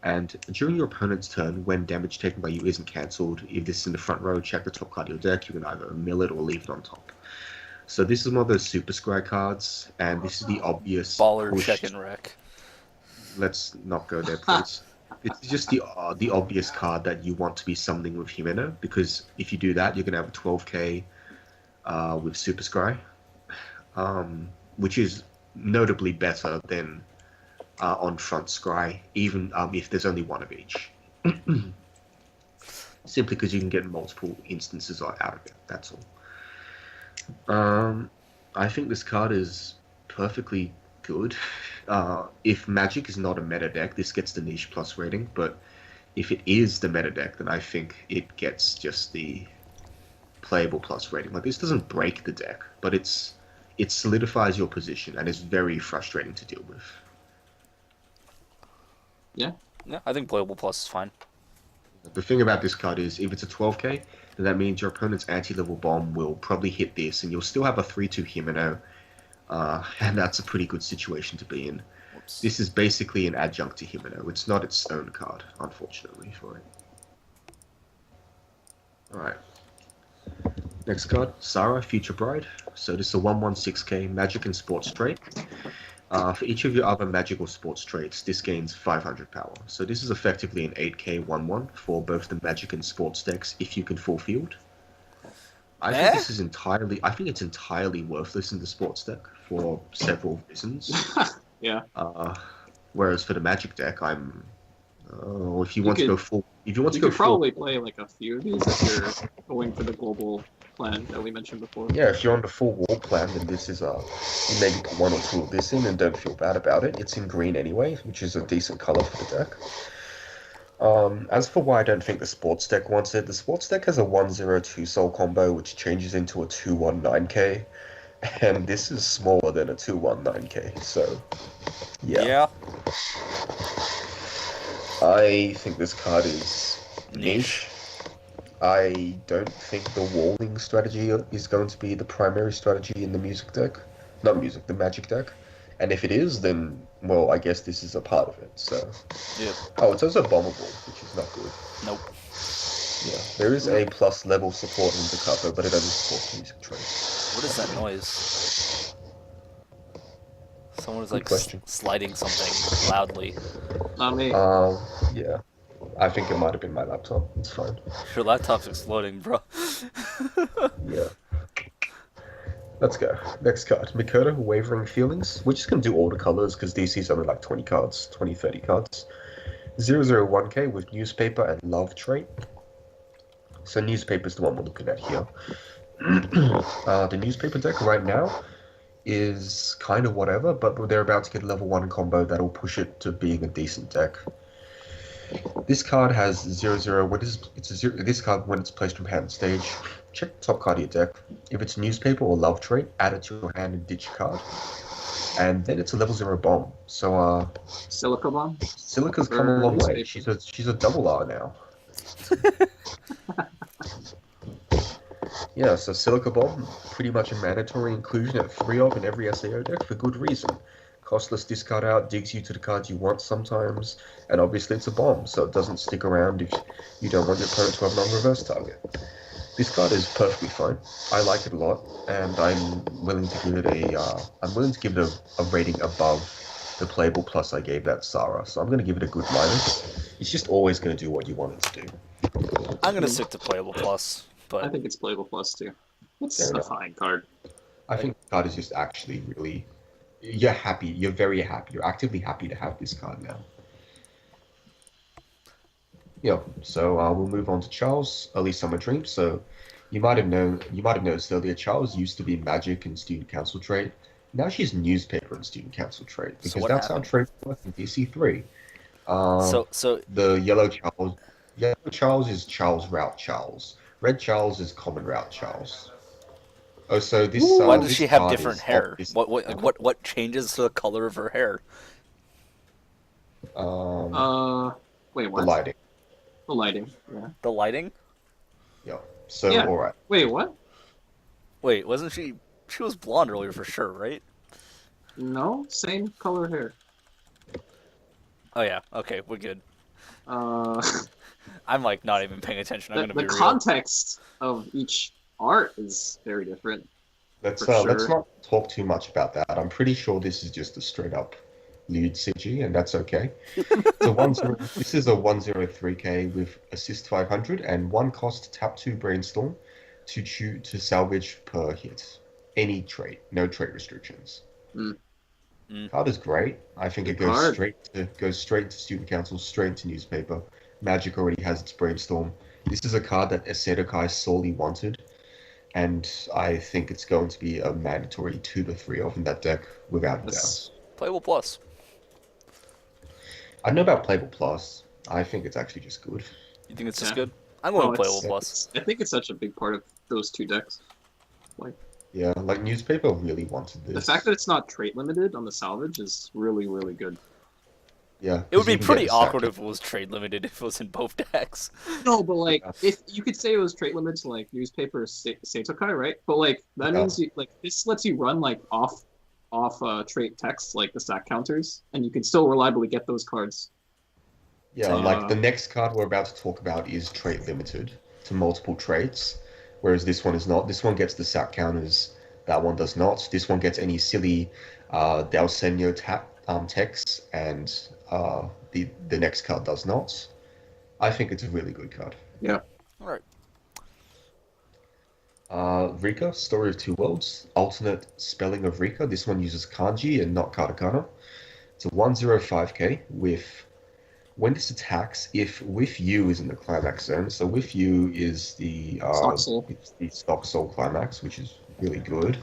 And during your opponent's turn, when damage taken by you isn't cancelled, if this is in the front row, check the top card of your deck. You can either mill it or leave it on top. So this is one of those Super Scry cards, and this is the obvious baller push. check and wreck. Let's not go there, please. It's just the obvious card that you want to be summoning with Himeno, because if you do that, you're going to have a 12k with Super Scry, which is notably better than on front Scry, even if there's only one of each. Simply because you can get multiple instances out of it, that's all. I think this card is perfectly good. If Magic is not a meta deck, this gets the niche plus rating, but if it is the meta deck, then I think it gets just the playable plus rating. Like, this doesn't break the deck, but it solidifies your position and is very frustrating to deal with. Yeah, I think playable plus is fine. The thing about this card is, if it's a 12k, then that means your opponent's anti-level bomb will probably hit this, and you'll still have a 3/2 Himeno, and that's a pretty good situation to be in. Whoops. This is basically an adjunct to Himeno. It's not its own card, unfortunately, for it. Alright. Next card, Sarah, Future Bride. So this is a 1/1 6k Magic and Sports trait. For each of your other Magic or Sports traits, this gains 500 power. So this is effectively an 8k 1/1 for both the Magic and Sports decks if you can full field. I think this is I think it's entirely worthless in the Sports deck for several reasons. Yeah. Whereas for the Magic deck, if you want to could- go full, if you want to You go could full, probably play like a few of these if you're going for the global plan that we mentioned before. yeah, if you're on the full wall plan, then this is you maybe put one or two of this in and don't feel bad about it. It's in green anyway, which is a decent color for the deck. As for why I don't think the Sports deck wants it, the Sports deck has a 1/0 2-soul combo which changes into a 2/1 9k, and this is smaller than a 2/1 9k, so yeah. I think this card is niche. I don't think the walling strategy is going to be the primary strategy in the the Magic deck. And if it is, then, well, I guess this is a part of it, so. Yeah. Oh, it's also bombable, which is not good. Nope. Yeah, there is A plus level support in the Capo, but it only supports music traits. What is that noise? Someone is Good like question. sliding something loudly. Not me. Yeah. I think it might have been my laptop. It's fine. Your laptop's exploding, bro. Yeah. Let's go. Next card. Mikoto, Wavering Feelings. We're just going to do all the colors because DC's only like 20 cards, 20, 30 cards. 001k with Newspaper and Love trait. So Newspaper is the one we're looking at here. The Newspaper deck right now is kind of whatever, but they're about to get a level 1 combo that'll push it to being a decent deck. This card has 0/0. This card, when it's placed from hand stage, check the top card of your deck. If it's Newspaper or Love trait, add it to your hand and ditch a card. And then it's a level 0 bomb. So Silica bomb. Silica's come a long way. She's a double R now. Yeah, so Silica Bomb, pretty much a mandatory inclusion at 3 of in every SAO deck for good reason. Costless discard out, digs you to the cards you want sometimes, and obviously it's a bomb, so it doesn't stick around if you don't want your opponent to have an non-reverse target. This card is perfectly fine. I like it a lot, and I'm willing to give it a rating above the playable plus I gave that Sarah. So I'm going to give it a good minus. It's just always going to do what you want it to do. I'm gonna stick to playable plus, but I think it's playable plus too. It's Fair a enough. fine card. I think the card is just actually really... You're happy. You're very happy. You're actively happy to have this card now. Yeah, so we'll move on to Charles, Early Summer Dream. So you might have noticed earlier, Charles used to be Magic and Student Council trait. Now she's Newspaper and Student Council trait because what that's happened? how traits work in DC3. So The yellow Charles is Charles Route Charles. Red Charles is Common Route Charles. Oh, so this. why does this she have card different is hair? obviously- What changes the color of her hair? Wait, The what? lighting. The lighting. Yeah. The lighting? Yeah. So Yeah. all right. Wait, what? Wait, wasn't she? She was blonde earlier for sure, right? No, same color hair. Oh yeah. Okay, we're good. Uh, I'm like not even paying attention. I'm the gonna be real. context of each art is very different. Let's For let's sure. not talk too much about that. I'm pretty sure this is just a straight up lewd CG, and that's okay. This is a 103k with assist 500 and 1 cost tap 2 brainstorm to salvage per hit. Any trait, no trait restrictions. Card is great. I think it Good goes card. straight to Student Council, straight to Newspaper. Magic already has its brainstorm. This is a card that Esedokai sorely wanted, and I think it's going to be a mandatory 2 to 3 of in that deck without a Yes. doubt. Playable plus. I don't know about Playable Plus. I think it's actually just good. You think it's just Yeah. good? I'm going with it's- playable plus. I think it's such a big part of those two decks. Yeah, like Newspaper really wanted this. The fact that it's not trait limited on the salvage is really, really good. Yeah, It would 'cause be you can pretty get a sack. awkward if it was trade limited if it was in both decks. No, but like, Yeah. if you could say it was trait limited to like Newspaper or Seitokai, right? But like that Yeah. means this lets you run like off trait text like the stack counters, and you can still reliably get those cards. Yeah, like the next card we're about to talk about is trait limited to multiple traits, whereas this one is not. This one gets the sack counters, that one does not. This one gets any silly Dalsenio text, and the next card does not. I think it's a really good card. Yeah. All right. Rikka, Story of Two Worlds, alternate spelling of Rikka. This one uses kanji and not katakana. It's a 105k with, when this attacks, if with you is in the climax zone, so with you is the Stock Soul. it's the Stock Soul climax, which is really good.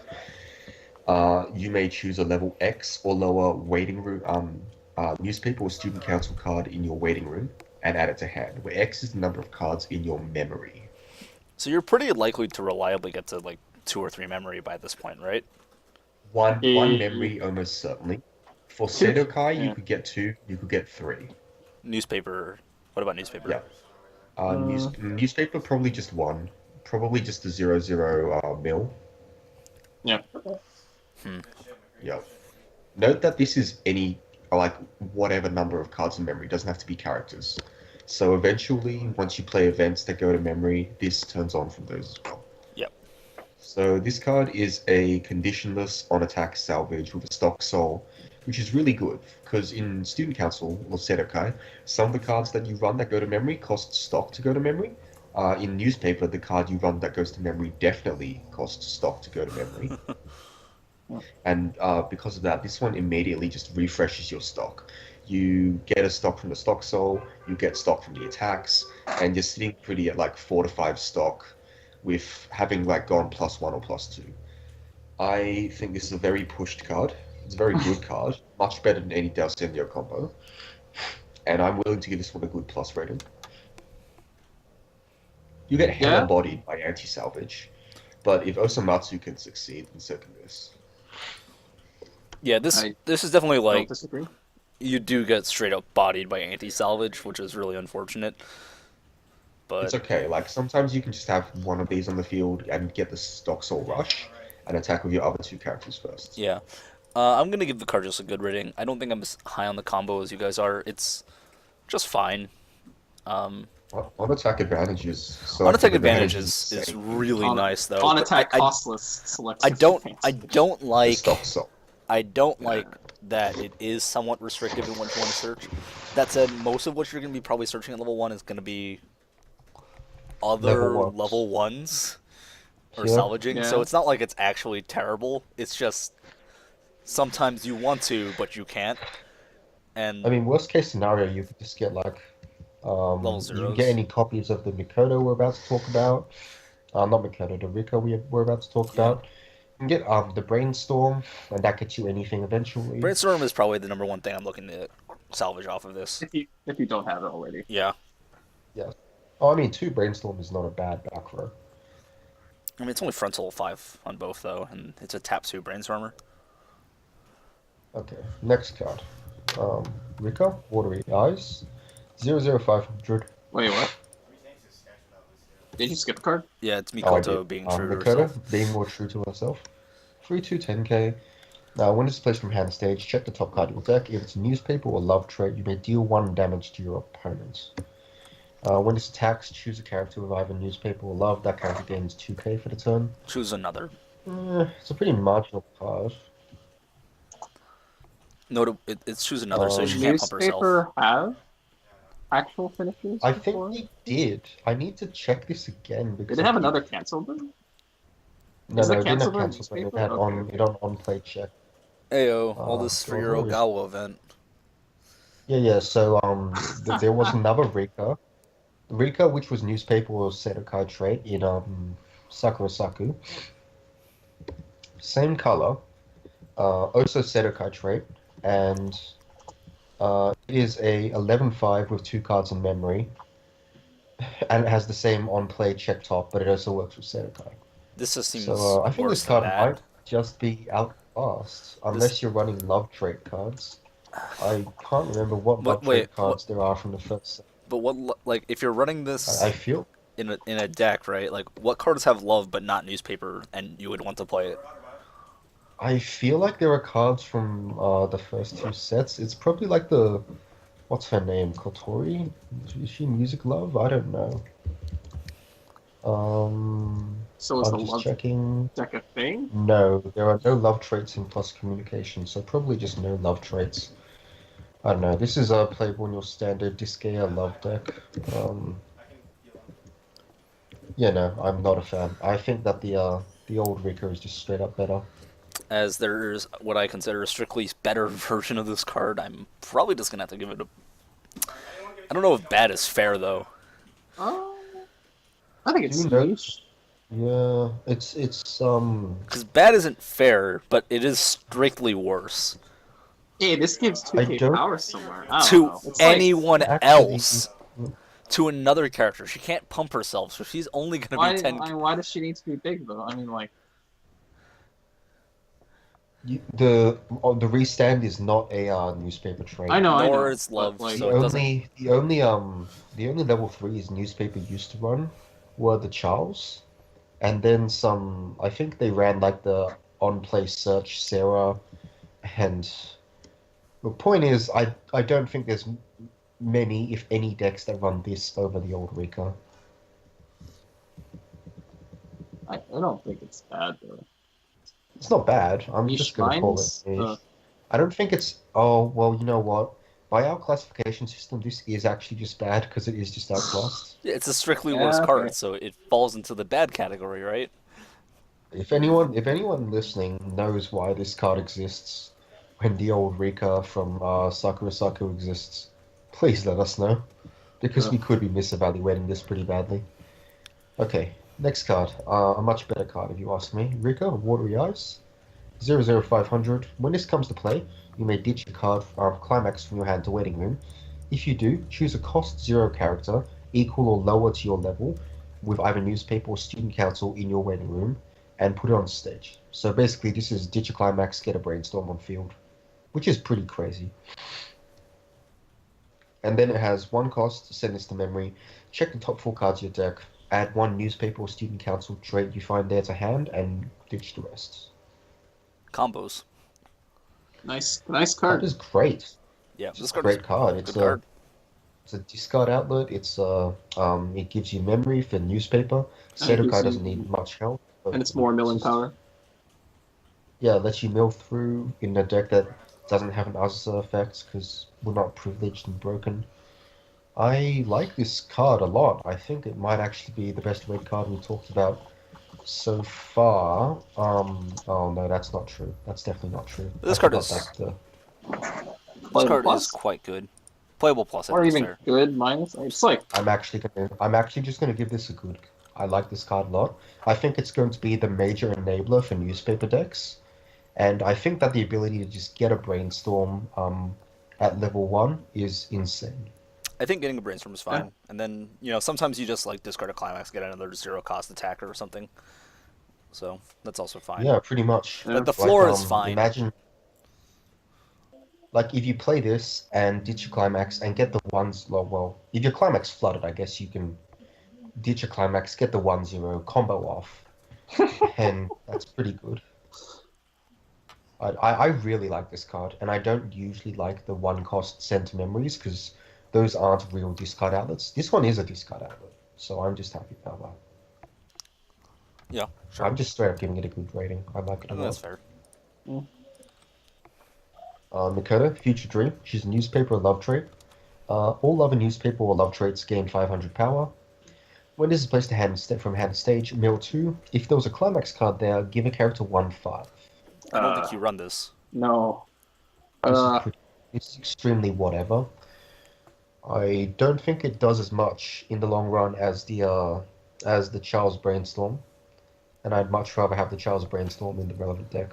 You may choose a level X or lower waiting room newspaper or student council card in your waiting room and add it to hand, where X is the number of cards in your memory. So you're pretty likely to reliably get to like 2 or 3 memory by this point, right? One memory almost certainly. For Sedokai, Yeah. you could get 2, you could get 3. Newspaper. What about newspaper? Yeah. Newspaper, probably just 1. Probably just a 0/0 mil. Yeah. Yeah. Note that this is any, like, whatever number of cards in memory. It doesn't have to be characters. So eventually, once you play events that go to memory, this turns on from those as well. Yep. So this card is a conditionless on-attack salvage with a stock soul, which is really good because in Student Council or Sedokai, some of the cards that you run that go to memory cost stock to go to memory. In newspaper, the card you run that goes to memory definitely costs stock to go to memory. And because of that, this one immediately just refreshes your stock. You get a stock from the stock soul, you get stock from the attacks, and you're sitting pretty at like 4 to 5 stock with having like gone +1 or +2. I think this is a very pushed card. It's a very good card, much better than any Dalsenio combo. And I'm willing to give this one a good plus rating. You get hella Yeah. bodied by anti-salvage, but if Osamatsu can succeed, then so can this. Yeah, this I is definitely don't like disagree. you do get straight up bodied by anti-salvage, which is really unfortunate. But It's okay, like sometimes you can just have one of these on the field and get the stock soul rush and attack with your other 2 characters first. yeah, I'm gonna give the card just a good rating. I don't think I'm as high on the combo as you guys are. It's just fine. On attack advantage is so On attack active advantage is is insane. really nice though. On but attack I costless selects. I don't The like stock soul. I don't like that it is somewhat restrictive in what you want to search. That said, most of what you're going to be probably searching at level 1 is going to be other level 1s or Yeah. salvaging, so Yeah. it's not like it's actually terrible. It's just sometimes you want to, but you can't. And I mean, worst case scenario, you could just get like, level you zeros. can get any copies of the Mikoto we're about to talk about. Not Mikoto, the Rikka we're about to talk about. You can get the Brainstorm, and that gets you anything eventually. Brainstorm is probably the number 1 thing I'm looking to salvage off of this. If you don't have it already. Yeah. Yeah. Oh, I mean, 2 Brainstorm is not a bad back row. I mean, it's only frontal 5 on both, though, and it's a tap 2 Brainstormer. Okay, next card. Rikka, Watery Eyes, 00500. Wait, what? Did you skip a card? Yeah, it's Oh, I Mikoto did. being true to Mikoto, herself. being more true to herself. 3/2 10k. Now, when it's placed from hand stage, check the top card of your deck. If it's a newspaper or love trait, you may deal 1 damage to your opponent. When it attacks, choose a character with either newspaper or love. That character gains 2k for the turn. Choose another. It's a pretty marginal card. No, it's choose another, so she can't pump herself. Newspaper have actual finishers? I before? think they did. I need to check this again because Did it have I another canceled then? No, Is no, it it didn't have canceled by cancel, but it newspaper? had Okay. it on play check. Ayo, all this for your where is- Ogawa event. Yeah. So there was another Rikka, which was newspaper or Sedokai trait in Sakurasaku. Same color, also Sedokai trait, and it is a 11/5 with 2 cards in memory, and it has the same on play check top, but it also works with Sedokai. This just seems So I think worse this than card bad. might just be outclassed, unless you're running love trait cards. I can't remember what love wait, trait cards there are from the first set. But what, like, if you're running this I feel in a deck, right? Like, what cards have love but not newspaper, and you would want to play it? I feel like there are cards from the first 2 sets. It's probably like what's her name? Kotori? Is she music love? I don't know. So is the I'm just love checking. deck a thing? No, there are no love traits in plus communication, so probably just no love traits. I don't know. This is playable in your standard Disgaea love deck. Yeah, no, I'm not a fan. I think that the old Rikka is just straight up better. As there's what I consider a strictly better version of this card, I'm probably just gonna have to give it a. I don't know if bad is fair though. I think it's Do you know- niche. Yeah, it's Because bad isn't fair, but it is strictly worse Hey, this gives I 2k don't- power somewhere. I don't to know. It's like, anyone actually- else. To another character, she can't pump herself, so she's only gonna why, be 10. why does she need to be big though? I mean, like, the restand is not a newspaper trait. I know, Nor I know. it's love, but, like, so it doesn't. The only level 3s newspaper used to run were the Charles, and then some. I think they ran like the on play search Sarah, and the point is I don't think there's many, if any, decks that run this over the old Rikka. I don't think it's bad though. It's not bad. I'm Niche just gonna call it Minds? niche. I don't think it's. Oh well, you know what? By our classification system, this is actually just bad because it is just outclassed. Yeah, it's a strictly Yeah, worse okay. card, so it falls into the bad category, right? If anyone listening knows why this card exists, when the old Rikka from Sakura Saku exists, please let us know, because we could be misevaluating this pretty badly. Okay, next card. A much better card, if you ask me. Rikka, Watery Eyes. 00500. When this comes to play, you may ditch a card of Climax from your hand to Waiting Room. If you do, choose a cost 0 character, equal or lower to your level, with either newspaper or student council in your Waiting Room, and put it on stage. So basically, this is ditch a Climax, get a Brainstorm on field, which is pretty crazy. And then it has 1 cost, send this to memory, check the top 4 cards of your deck, add 1 newspaper or student council trait you find there to hand, and ditch the rest. Combos. Nice Card card. is great. Yeah, It's this a card great is card. a good card. It's a discard outlet. It gives you memory for newspaper. And it Seto gives Kai you- doesn't need much help. But And it's more milling power. Yeah, lets you mill through in a deck that doesn't have an Azusa effect because we're not privileged and broken. I like this card a lot. I think it might actually be the best red card we talked about so far. Oh no, that's not true. That's definitely not true. This I card forgot is- that's the- This Playable card plus? is quite good. Playable plus, I Or think is even fair. good minus. It's like I'm actually just gonna give this a good. I like this card a lot. I think it's going to be the major enabler for newspaper decks, and I think that the ability to just get a brainstorm at level 1 is insane. I think getting a brainstorm is fine, and then sometimes you just like discard a climax, get another 0 cost attacker or something. So that's also fine. Yeah, pretty much. Yeah. The floor is Like, fine. Imagine, like if you play this and ditch your climax and get the ones. Well, if your climax flooded, I guess you can ditch a climax, get the 1/0 combo off, and that's pretty good. I really like this card, and I don't usually like the 1 cost send to memories because those aren't real discard outlets. This one is a discard outlet, so I'm just happy about that. Yeah, sure. I'm just straight up giving it a good rating. I like it I a think that's lot. fair. Mikota, Future Dream. She's a newspaper love trait. All other newspaper or love traits gain 500 power. When this is placed to hand from hand to stage, mill 2. If there was a climax card there, give a character 1/5. I don't think you run this. no. It's extremely whatever. I don't think it does as much in the long run as the Charles Brainstorm, and I'd much rather have the Charles Brainstorm in the relevant deck.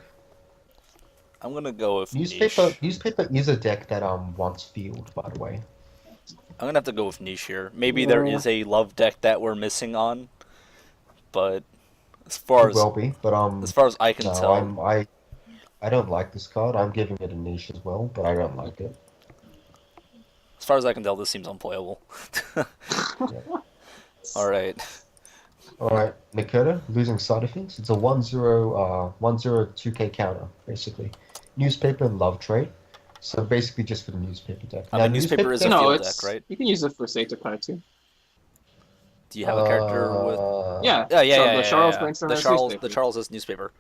I'm gonna go with Newspaper niche. Newspaper is a deck that wants field, by the way. I'm gonna have to go with niche here. Maybe there Yeah. is a love deck that we're missing on, but as far Could as well be, but as far as I can no, tell, I don't like this card. I'm giving it a niche as well, but I don't like it. as far as I can tell, this seems unplayable. Yeah. All right. Alright, Nikota, losing side of things. It's a 1/0 2k counter, basically. Newspaper and love trait. So basically just for the newspaper deck. I mean, newspaper is a No, field it's deck, right? You can use it for Seitokai too. Do you have a character with? Yeah. Yeah. The Charles Brainstorm The has Charles, newspaper. the Charles is newspaper.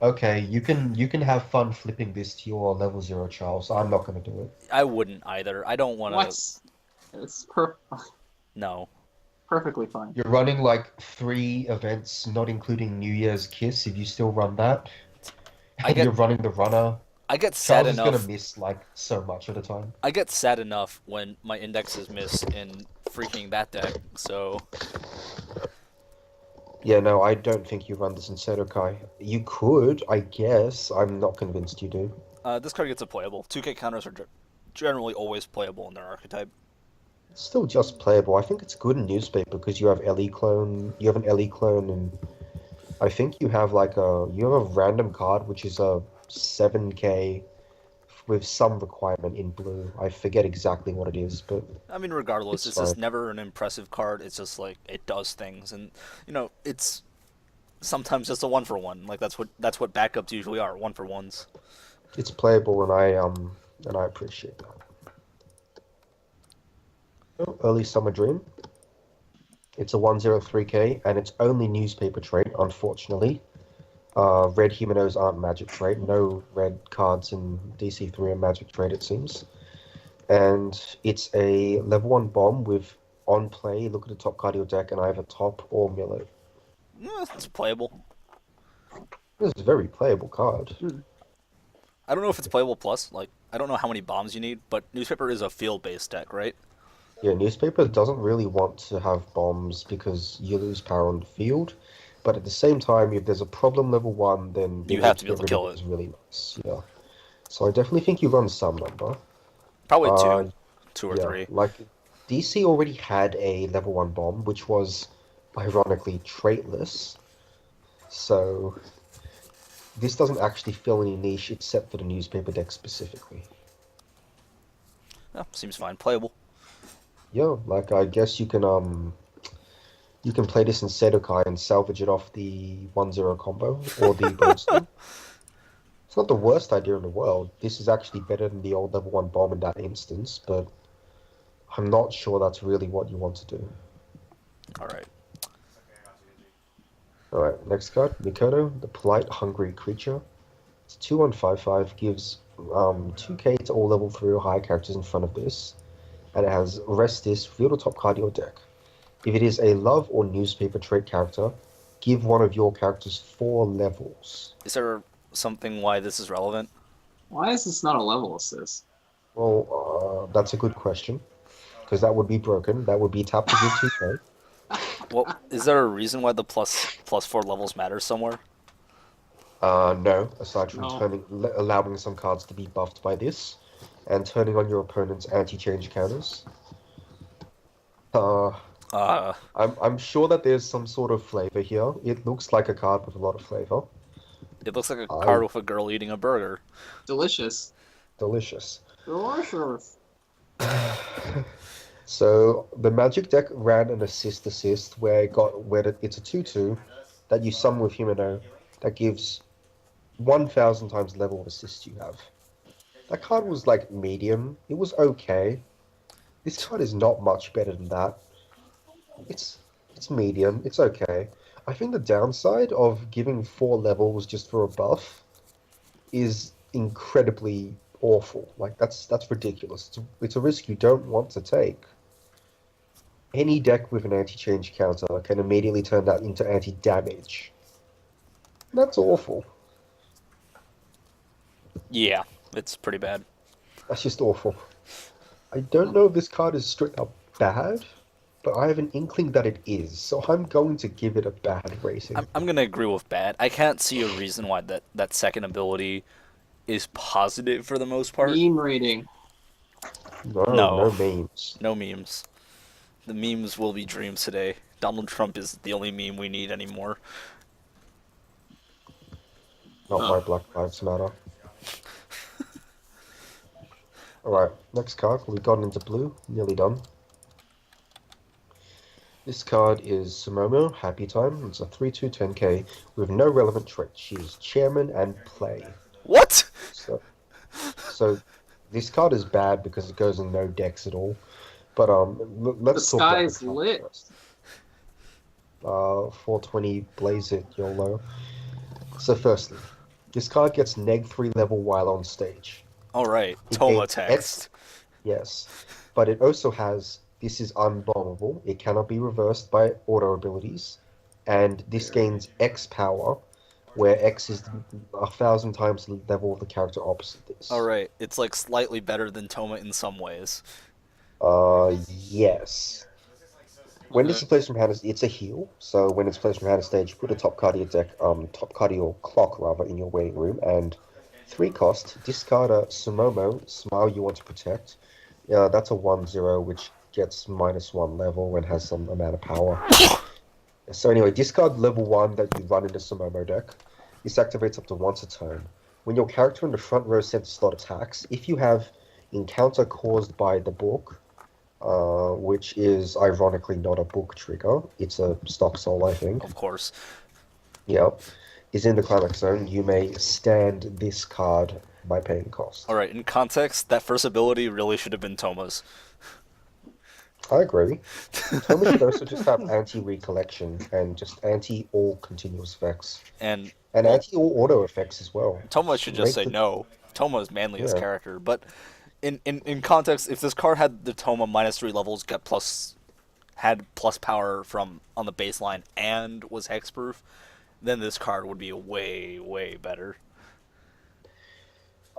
Okay, you can have fun flipping this to your level 0 Charles. I'm not gonna do it. I wouldn't either. I don't want to. What? It's No. perfectly fine. You're running like 3 events, not including New Year's Kiss, if you still run that. And you're running the runner. I get sad Charles is enough. gonna miss like so much at a time. I get sad enough when my indexes miss in freaking that deck. So Yeah, no, I don't think you run this in Sedokai. You could, I guess. I'm not convinced you do. this card gets a playable. 2K counters are generally always playable in their archetype. It's still just playable. I think it's good in newspaper because you have LE clone. You have an LE clone, and I think you have a random card which is a 7k with some requirement in blue. I forget exactly what it is, but I mean, regardless, It's it's just fine. never an impressive card. It's just like it does things, and it's sometimes just a 1-for-1. Like that's what backups usually are, 1-for-1s. it's playable, and I appreciate that. Early Summer Dream. It's a 103k, and it's only newspaper trait, unfortunately. Red Humanos aren't magic trait. No red cards in DC3 are magic trait, it seems. And it's a level 1 bomb with on play, look at the top card of your deck and either top or mill it. It's playable. This is a very playable card. I don't know if it's playable plus. Like, I don't know how many bombs you need, but newspaper is a field-based deck, right? Yeah, newspaper doesn't really want to have bombs because you lose power on the field. But at the same time, if there's a problem level 1, then You have to be able to kill is really nice. Yeah. So I definitely think you run some number. Probably Uh, two or yeah, three. like DC already had a level 1 bomb, which was ironically traitless. So this doesn't actually fill any niche except for the newspaper deck specifically. Yeah, seems fine. Playable. Yeah, like I guess you can play this in Sedokai and salvage it off the 1-0 combo or the Brimstone. It's not the worst idea in the world. This is actually better than the old level 1 bomb in that instance, but I'm not sure that's really what you want to do. All right. Alright, next card, Mikoto, the Polite Hungry Creature. It's 2-1-5-5, gives 2k to all level 3 or higher characters in front of this, and it has rest this, reveal the top card of your deck. If it is a love or newspaper trait character, give one of your characters 4 levels. Is there something why this is relevant? Why is this not a level assist? Well, that's a good question, because that would be broken. That would be tap to give 2k. Well, is there a reason why the plus 4 levels matter somewhere? No, aside from No. allowing some cards to be buffed by this, and turning on your opponent's anti-change counters. I'm sure that there's some sort of flavor here. It looks like a card with a lot of flavor. It looks like a card with a girl eating a burger. Delicious. Delicious. Delicious. So the Magic deck ran an assist where it's a 2/2 that you summon with Humano that gives 1,000 times the level of assist you have. That card was like medium. It was okay. This card is not much better than that. It's medium. It's okay. I think the downside of giving 4 levels just for a buff is incredibly awful. Like that's ridiculous. It's a risk you don't want to take. Any deck with an anti-change counter can immediately turn that into anti-damage. That's awful. Yeah, it's pretty bad. That's just awful. I don't know if this card is straight up bad, but I have an inkling that it is, so I'm going to give it a bad rating. I'm going to agree with bad. I can't see a reason why that second ability is positive for the most part. Meme rating. No memes. No memes. The memes will be dreams today. Donald Trump is the only meme we need anymore. Not my Black Lives Matter. Alright, next card. We got into blue. Nearly done. This card is Sumomo, Happy Time. It's a 3/2 10k with no relevant trait. She is chairman and play. What? So this card is bad because it goes in no decks at all. But let's The talk about sky's the card lit. first. 420 Blaze It, YOLO. So firstly, this card gets neg 3 level while on stage. Alright, It Toma gains text. Yes, but it also has, this is unbombable, it cannot be reversed by auto abilities, and this gains X power, where X is 1,000 times the level of the character opposite this. Alright, it's like slightly better than Toma in some ways. Yes. When this is placed from hand, it's a heal, so when it's placed from hand to stage, put a top card of your deck, top card of your clock, rather, in your waiting room, and 3 cost, discard a Sumomo, Smile you want to protect. That's a 1/0, which gets -1 level and has some amount of power. So anyway, discard level 1 that you run in the Sumomo deck. This activates up to once a turn. When your character in the front row center slot attacks, if you have encounter caused by the book, which is ironically not a book trigger, it's a stop soul, I think. Of course. Yep. Is in the climax zone, you may stand this card by paying cost. Alright, in context, that first ability really should have been Toma's. I agree. Toma should also just have anti-recollection and just anti-all continuous effects. And And well, anti-all auto effects as well. Toma should just Make say the no. Toma is manliest yeah. character, but in context, if this card had the Toma -3 levels, had plus power from on the baseline and was hexproof, then this card would be way better.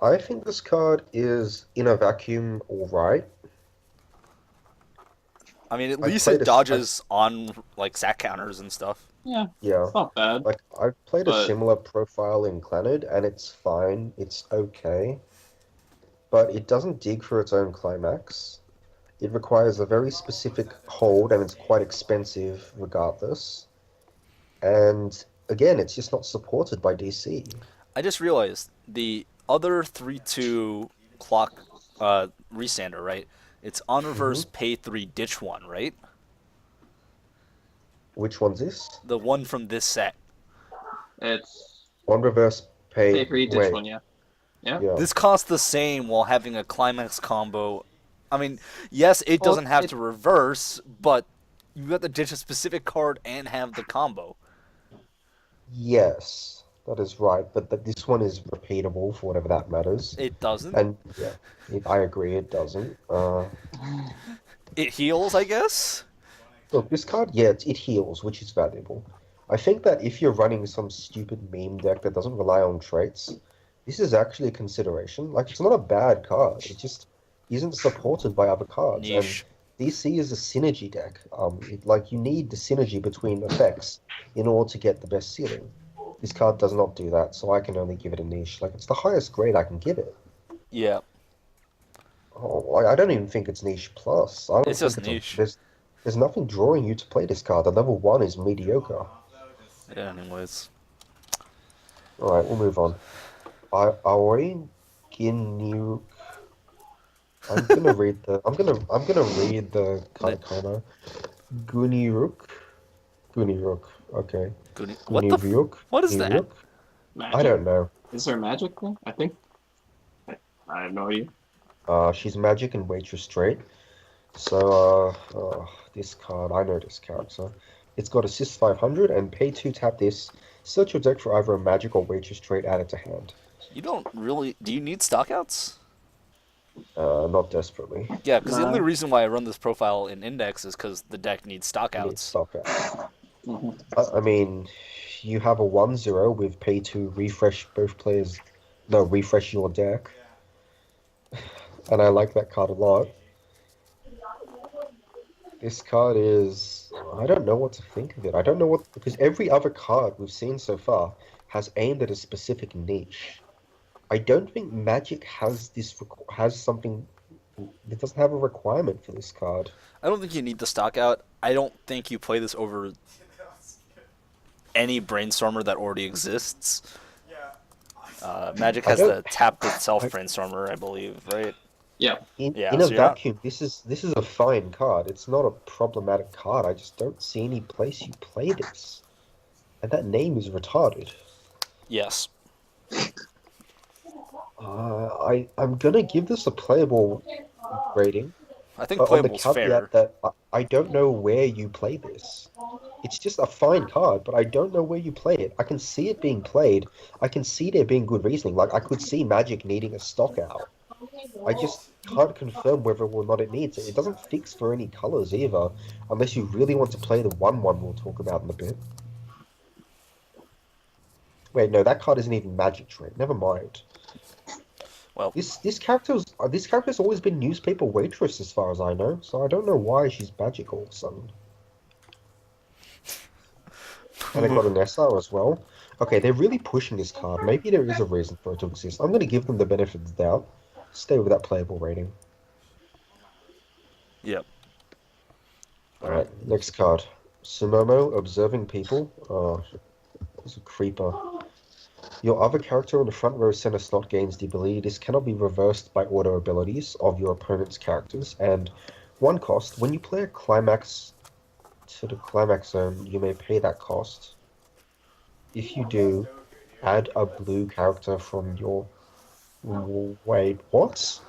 I think this card is in a vacuum alright. I mean, at I least played it a- dodges on like sack counters and stuff. Yeah, Yeah. it's not bad. Like I've played a But- similar profile in Clannad and it's fine, it's okay. But it doesn't dig for its own climax. It requires a very specific hold and it's quite expensive regardless. And again, it's just not supported by DC. I just realized the other 3/2 clock restander, right? It's on reverse, pay 3, ditch 1, right? Which one's this? The one from this set. It's On reverse pay. pay for each wait, one, yeah. Yeah. Yeah. This costs the same while having a climax combo. I mean, yes, it Well, doesn't have it- to reverse, but you have to ditch a specific card and have the combo. Yes, that is right. But this one is repeatable for whatever that matters. It doesn't. And yeah, I agree, it doesn't. It heals, I guess. Look, this card, yeah, it heals, which is valuable. I think that if you're running some stupid meme deck that doesn't rely on traits, this is actually a consideration. Like, it's not a bad card. It just isn't supported by other cards. Niche. And DC is a synergy deck. Like, you need the synergy between effects in order to get the best ceiling. This card does not do that, so I can only give it a niche. Like, it's the highest grade I can give it. Yeah. Oh, I don't even think it's niche plus. I don't It's think just niche. There's nothing drawing you to play this card. The level 1 is mediocre. Yeah. Anyways. All right, we'll move on. Aoi Ginyu. I'm gonna read the. I'm gonna read the katakana. Guniruk. Okay. What the? Guniryuk. What is that? Guniryuk? Magic? I don't know. Is there magic there? I think. I have no idea. She's magic and waitress straight. So this card, I know this character. It's got assist 500 and pay 2 tap this. Search your deck for either a magic or waitress trait added to hand. You don't really. Do you need stockouts? Not desperately. Yeah, because the Nah. only reason why I run this profile in Index is because the deck needs You need stockouts. stockouts. Mhm. I mean, you have a 1/0 with pay 2 refresh both players. No, refresh your deck. And I like that card a lot. This card is. I don't know what to think of it. I don't know what. Because every other card we've seen so far has aimed at a specific niche. I don't think Magic has has something. It doesn't have a requirement for this card. I don't think you need the stockout. I don't think you play this over any brainstormer that already exists. Magic has I the don't- tap itself brainstormer, I believe, right? Yeah. Yeah, In a so you're not- vacuum, this is a fine card. It's not a problematic card. I just don't see any place you play this. And that name is retarded. Yes. I'm gonna give this a playable rating. I think On the playable's caveat fair. that I don't know where you play this. It's just a fine card, but I don't know where you play it. I can see it being played. I can see there being good reasoning. Like, I could see Magic needing a stock out. I just can't confirm whether or not it needs it. It doesn't fix for any colors either, unless you really want to play the 1/1 we'll talk about in a bit. Wait, no, that card isn't even Magic trait. Never mind. Well, This character's always been newspaper waitress as far as I know, so I don't know why she's magic all of a sudden. And I got an SR as well. Okay, they're really pushing this card. Maybe there is a reason for it to exist. I'm going to give them the benefit of the doubt. Stay with that playable rating. yep. Alright, next card. Sumomo, Observing People. Oh, it's a creeper. Your other character on the front row center slot gains the ability. This cannot be reversed by auto abilities of your opponent's characters. And one cost, when you play a climax to the climax zone, you may pay that cost. If you do, add a blue character from your... Wait, what?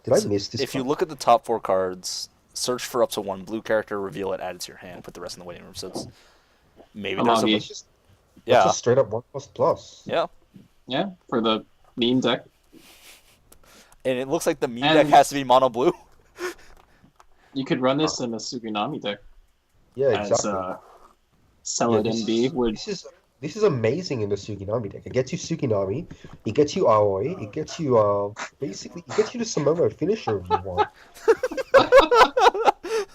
Did I miss this? If you part? look at the top 4 cards, search for up to one blue character, reveal it, add it to your hand, put the rest in the waiting room. So it's maybe Come there's on, something. Niche. That's Yeah, just straight up 1++. yeah. Yeah, for the meme deck. And it looks like the meme And- deck has to be mono blue. You could run this in a Tsukunami deck Yeah, as exactly. Sell Yeah, It NB would. this is amazing in the Suginami deck. It gets you Suginami, it gets you Aoi, it gets you basically it gets you the Sumomo finisher if you want.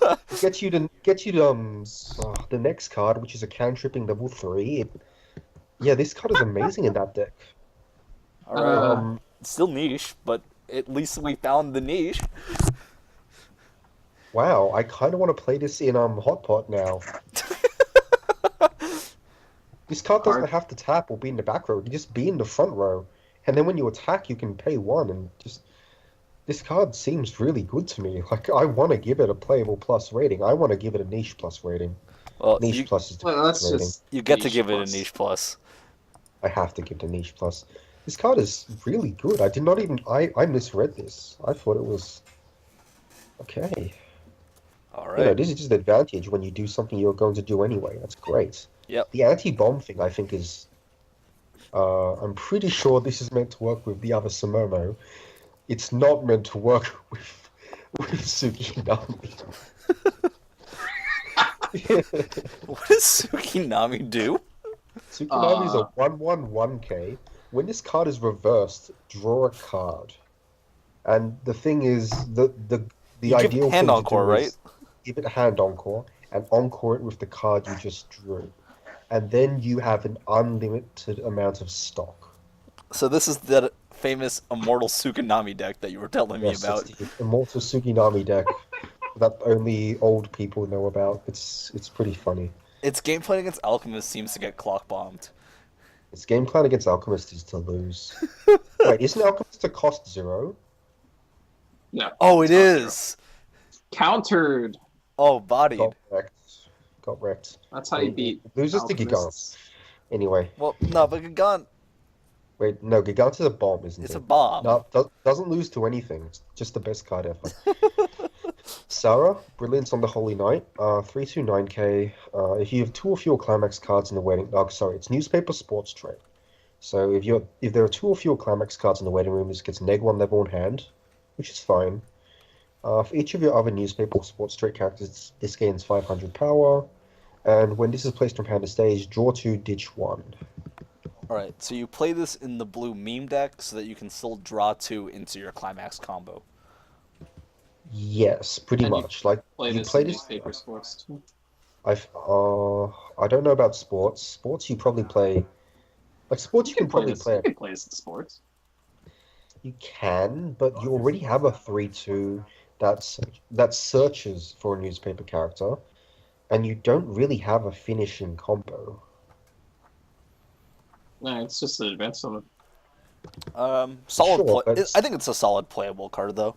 It gets you the next card, which is a cantripping level 3. Yeah, this card is amazing in that deck. All right. Um, Still niche, but at least we found the niche. wow, I kind of want to play this in Hot Pot now. This card doesn't have to tap or be in the back row. You just be in the front row, and then when you attack, you can pay 1 and just. This card seems really good to me. Like, I want to give it a playable plus rating. I want to give it a niche plus rating. Well, Niche plus is the Well, that's rating. just. you get to niche give it a plus. niche plus. I have to give it a niche plus. This card is really good. I did not even. I misread this. I thought it was. Okay. All You know, right. this is just an advantage when you do something you're going to do anyway. That's great. Yep. The anti-bomb thing, I think, is. I'm pretty sure this is meant to work with the other Sumomo. It's not meant to work with Suginami. What does Tsukinami do? Tsukinami is a 1/1/1K. When this card is reversed, draw a card. And the thing is, the You give ideal hand thing encore, to do right? is give it a hand encore and encore it with the card you just drew. And then you have an unlimited amount of stock. So this is the famous Immortal Tsukinami deck that you were telling me Yes, about. it's the Immortal Tsukinami deck that only old people know about. It's pretty funny. Its gameplay against Alchemist seems to get clock bombed. Its game plan against Alchemist is to lose. Wait, isn't Alchemist a cost 0? No. Oh, it it's not is. Countered. Oh, bodied. Got wrecked. Got wrecked. That's how you beat. Loses to Gigant. Alchemists. Anyway, Well, no, but Gigant, wait, no, Gigant is a bomb, isn't it's it? a bomb. No, doesn't lose to anything. It's just the best card ever. Sarah, Brilliance on the Holy Knight, 329k. If you have 2 or fewer Climax cards in the waiting, it's Newspaper Sports Trade. So if there are 2 or fewer Climax cards in the waiting room, this gets -1 level in hand, which is fine. For each of your other Newspaper or Sports Trade characters, this gains 500 power. And when this is placed from hand to stage, draw 2, ditch 1. Alright, so you play this in the blue meme deck so that you can still draw 2 into your Climax combo. Yes, pretty And you much. Like Play you this play in this. newspaper sports too. I don't know about sports. Sports you probably play. Like sports you can probably play. You can play this in sports. You can, but you already have a 3/2 that searches for a newspaper character, and you don't really have a finishing combo. No, it's just an advanced summon. Solid Sure, play. but- I think it's a solid playable card, though.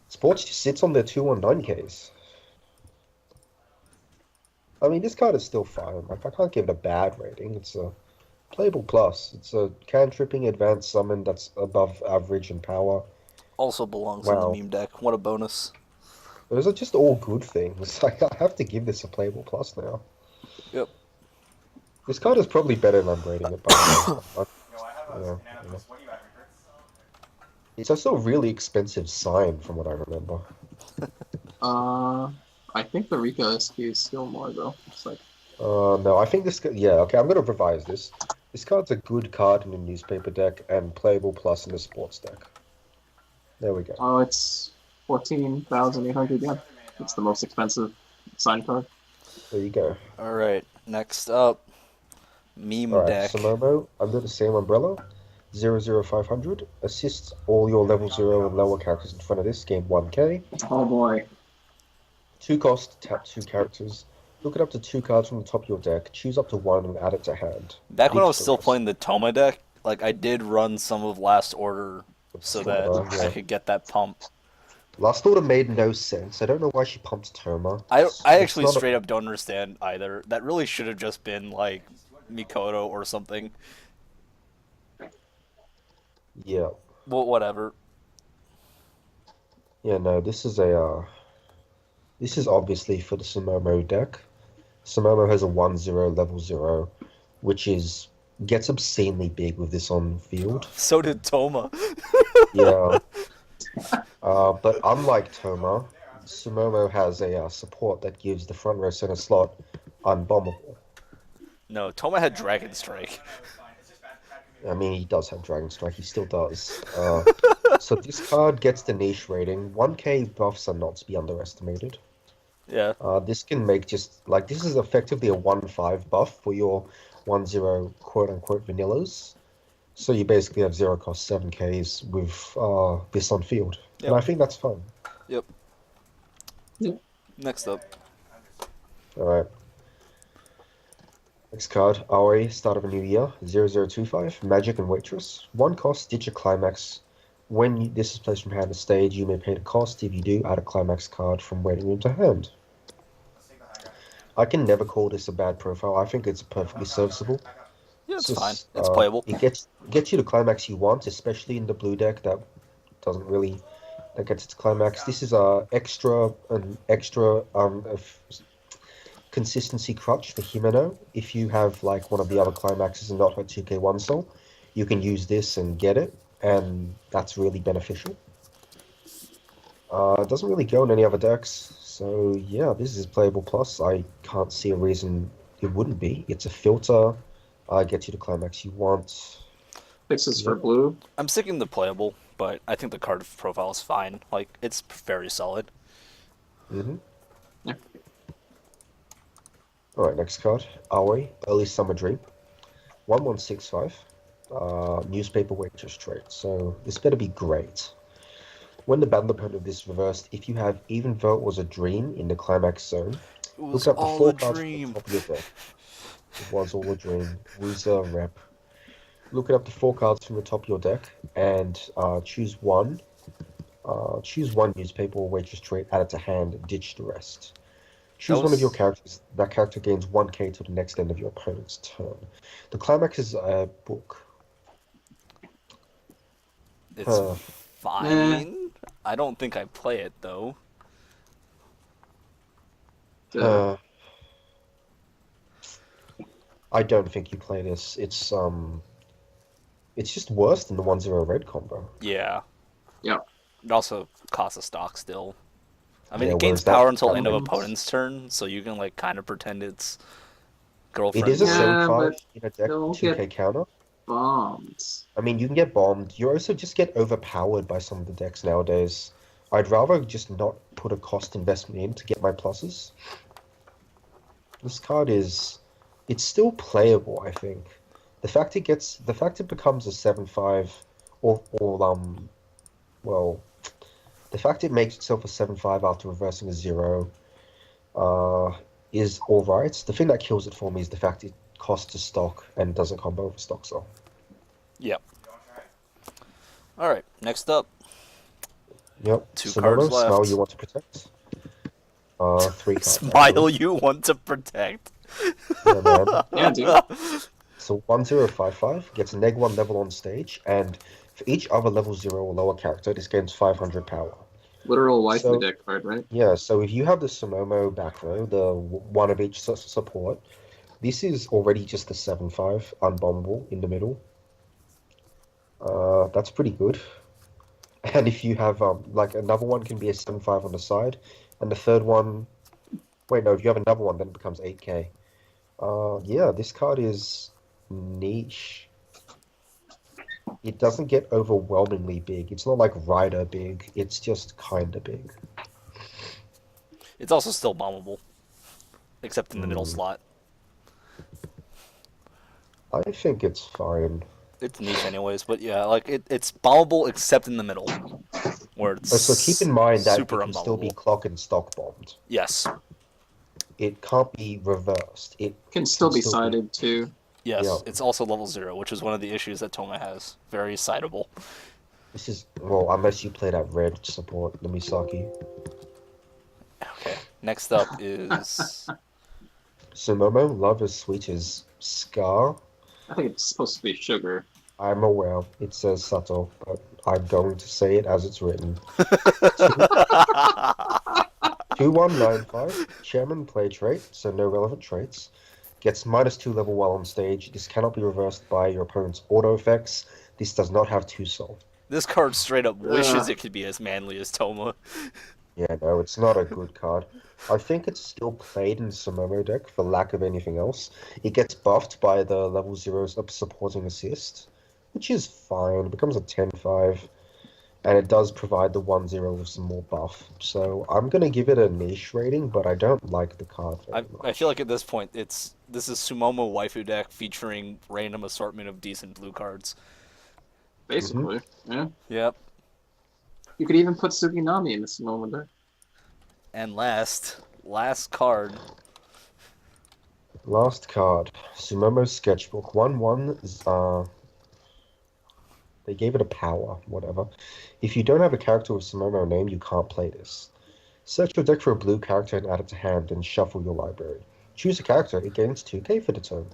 Sports just sits on their 2/9Ks. I mean, this card is still fine. Like, I can't give it a bad rating. It's a playable plus. It's a cantripping advanced summon that's above average in power. Also belongs in Wow. the meme deck. What a bonus. Those are just all good things. I have to give this a playable plus now. Yep. This card is probably better than I'm rating it, but yeah. It's also a really expensive sign, from what I remember. I think the Rikka SP is still more though. It's like No, I think this. Yeah, okay, I'm gonna revise this. This card's a good card in a newspaper deck and playable plus in a sports deck. There we go. it's 14,800 yen. It's the most expensive sign card. There you go. Alright, next up. Meme All right, deck. Sumomo under the same umbrella. 00500 assists all your level 0 and lower characters in front of this, gain 1k. Oh boy. 2 cost, tap 2 characters. Look at up to 2 cards from the top of your deck. Choose up to 1 and add it to hand. Back when I Each was still focus. playing the Toma deck, like I did run some of Last Order so that Yeah. I could get that pump. Last Order made no sense. I don't know why she pumped Toma. I It's actually not a- straight up don't understand either. That really should have just been like Mikoto or something. Yeah. Well, whatever. Yeah, no, this is a This is obviously for the Sumomo deck. Sumomo has a 1/0 level 0, which is gets obscenely big with this on field. So did Toma. Yeah. But unlike Toma, Sumomo has a support that gives the front row center slot unbombable. No, Toma had Dragon Strike. I mean, he does have Dragon Strike. He still does. So this card gets the niche rating. 1k buffs are not to be underestimated. Yeah. This can make this is effectively a 1/5 buff for your 1/0 quote-unquote vanillas. So you basically have 0 cost 7ks with this on field. Yep. And I think that's fun. Yep. Yep. Next up. Alright. Next card, Aoi, start of a new year, 0025, Magic and Waitress. 1 cost, ditch a climax. When this is placed from hand to stage, you may pay the cost. If you do, add a climax card from waiting room to hand. I can never call this a bad profile. I think it's perfectly serviceable. Yeah, it's Just, fine. It's playable. It gets you the climax you want, especially in the blue deck that gets its climax. This is an extra consistency crutch for Himeno. If you have like one of the other climaxes and not her 2k1 soul, you can use this and get it, and that's really beneficial. It doesn't really go in any other decks, so yeah, this is playable plus. I can't see a reason it wouldn't be. It's a filter, gets you the climax you want. Fixes for blue. I'm sticking to playable, but I think the card profile is fine. Like, it's very solid. Mm-hmm. Yeah. Alright, next card. Aoi, Early Summer Dream. 1165. Newspaper waitress trait. So this better be great. When the battle opponent of this is reversed, if you have even though it was a dream in the climax zone, It was look up the all 4 a cards dream. from the top of your deck. It was all a dream. Loser rep. Look up the 4 cards from the top of your deck and choose one. Choose one newspaper or waitress trait, add it to hand, ditch the rest. Choose one of your characters. That character gains 1k to the next end of your opponent's turn. The climax is a book. It's fine. I don't think I play it, though. I don't think you play this. It's just worse than the 1/0 red combo. Yeah. Yeah. It also costs a stock still. I mean, Yeah, it gains whereas that power until end of happens. opponent's turn, so you can, like, kind of pretend it's It girlfriend. is a Yeah, 7/5 but in a deck, don't 2k get- counter. Bombs. I mean, you can get bombed. You also just get overpowered by some of the decks nowadays. I'd rather just not put a cost investment in to get my pluses. This card it's still playable, I think. The fact it becomes a 7/5 the fact it makes itself a 7/5 after reversing a 0 is alright. The thing that kills it for me is the fact it costs a stock and doesn't combo with stock soul. Yep. Alright, next up. Yep. Two Sumomo, cards left. Smile you want to protect. 3 cards. Smile you want to protect. Yeah, man. Yeah, dude. So 1055 gets a -1 level on stage, and for each other level 0 or lower character, this gains 500 power. Literal waifu So- deck card, right? Yeah, so if you have the Sumomo back row, the one of each support, this is already just a 7/5 unbombable in the middle. That's pretty good. And if you have like another one can be a 7/5 on the side, and the third one, wait no, if you have another one, then it becomes 8k. Yeah, this card is niche. It doesn't get overwhelmingly big. It's not like Rider big. It's just kinda big. It's also still bombable. Except in the middle slot. I think it's fine. It's niche anyways, but yeah, like, it's bombable except in the middle. Where it's So keep in mind that it super can still be unbombable. clock and stock bombed. Yes. It can't be reversed. It Can still be still sided too. Yes, Yeah. it's also level 0, which is one of the issues that Toma has. Very citable. This is well, unless you play that red support, the Misaki. Okay, next up is... Sumomo, Love as Sweet as Scar. I think it's supposed to be sugar. I'm aware it says subtle, but I'm going to say it as it's written. 2 2195, Chairman play trait, so no relevant traits. Gets -2 level while on stage. This cannot be reversed by your opponent's auto effects. This does not have 2 soul. This card straight up wishes Ugh. it could be as manly as Toma. Yeah, no, it's not a good card. I think it's still played in Sumomo deck for lack of anything else. It gets buffed by the level 0's up supporting assist, which is fine. It becomes a 10-5, and it does provide the 1/0 with some more buff. So I'm going to give it a niche rating, but I don't like the card very I much. feel like at this point this is Sumomo waifu deck featuring random assortment of decent blue cards. Basically, yeah. Yep. You could even put Suginami in this moment there. And last card. Last card, Sumomo Sketchbook. 1/1, they gave it a power, whatever. If you don't have a character with Sumomo name, you can't play this. Search your deck for a blue character and add it to hand, and shuffle your library. Choose a character, it gains 2k for the turn.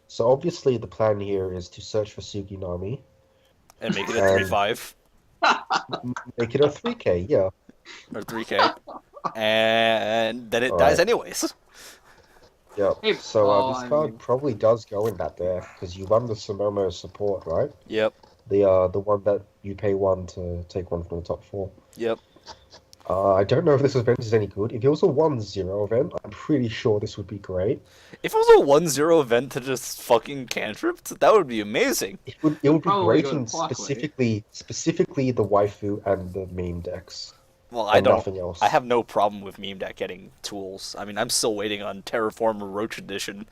So obviously the plan here is to search for Suginami. And make it a 3/5. Make it a 3k, yeah. Or 3k. And then it Alright. dies anyways. Yeah. Hey, So this I card mean- probably does go in that deck, because you run the Sumomo support, right? Yep. The one that you pay 1 to take 1 from the top 4. Yep. I don't know if this event is any good. If it was a 1/0 event, I'm pretty sure this would be great. If it was a 1/0 event to just fucking cantrip, that would be amazing. It would be Probably great go to in Clockway. specifically the waifu and the meme decks. Well, I And don't. nothing else. I have no problem with meme deck getting tools. I mean, I'm still waiting on Terraformer Roach Edition.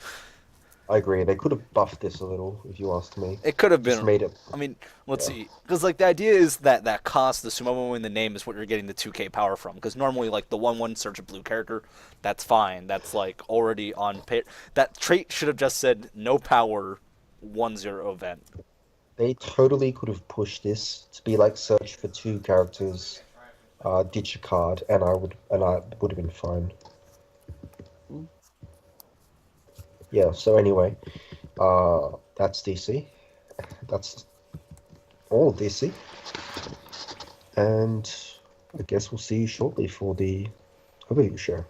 I agree. They could have buffed this a little, if you asked me. It could have Just been. made it. I mean, let's Yeah. see. Because, like, the idea is that cost, the Sumomo in the name, is what you're getting the 2k power from. Because normally, like, the 1/1 search a blue character, that's fine. That's, like, already on pay. That trait should have just said no power 1/0 event. They totally could have pushed this to be like search for 2 characters, ditch a card, and I would have been fine. Yeah. So anyway, that's DC. That's all DC. And I guess we'll see you shortly for the overview show.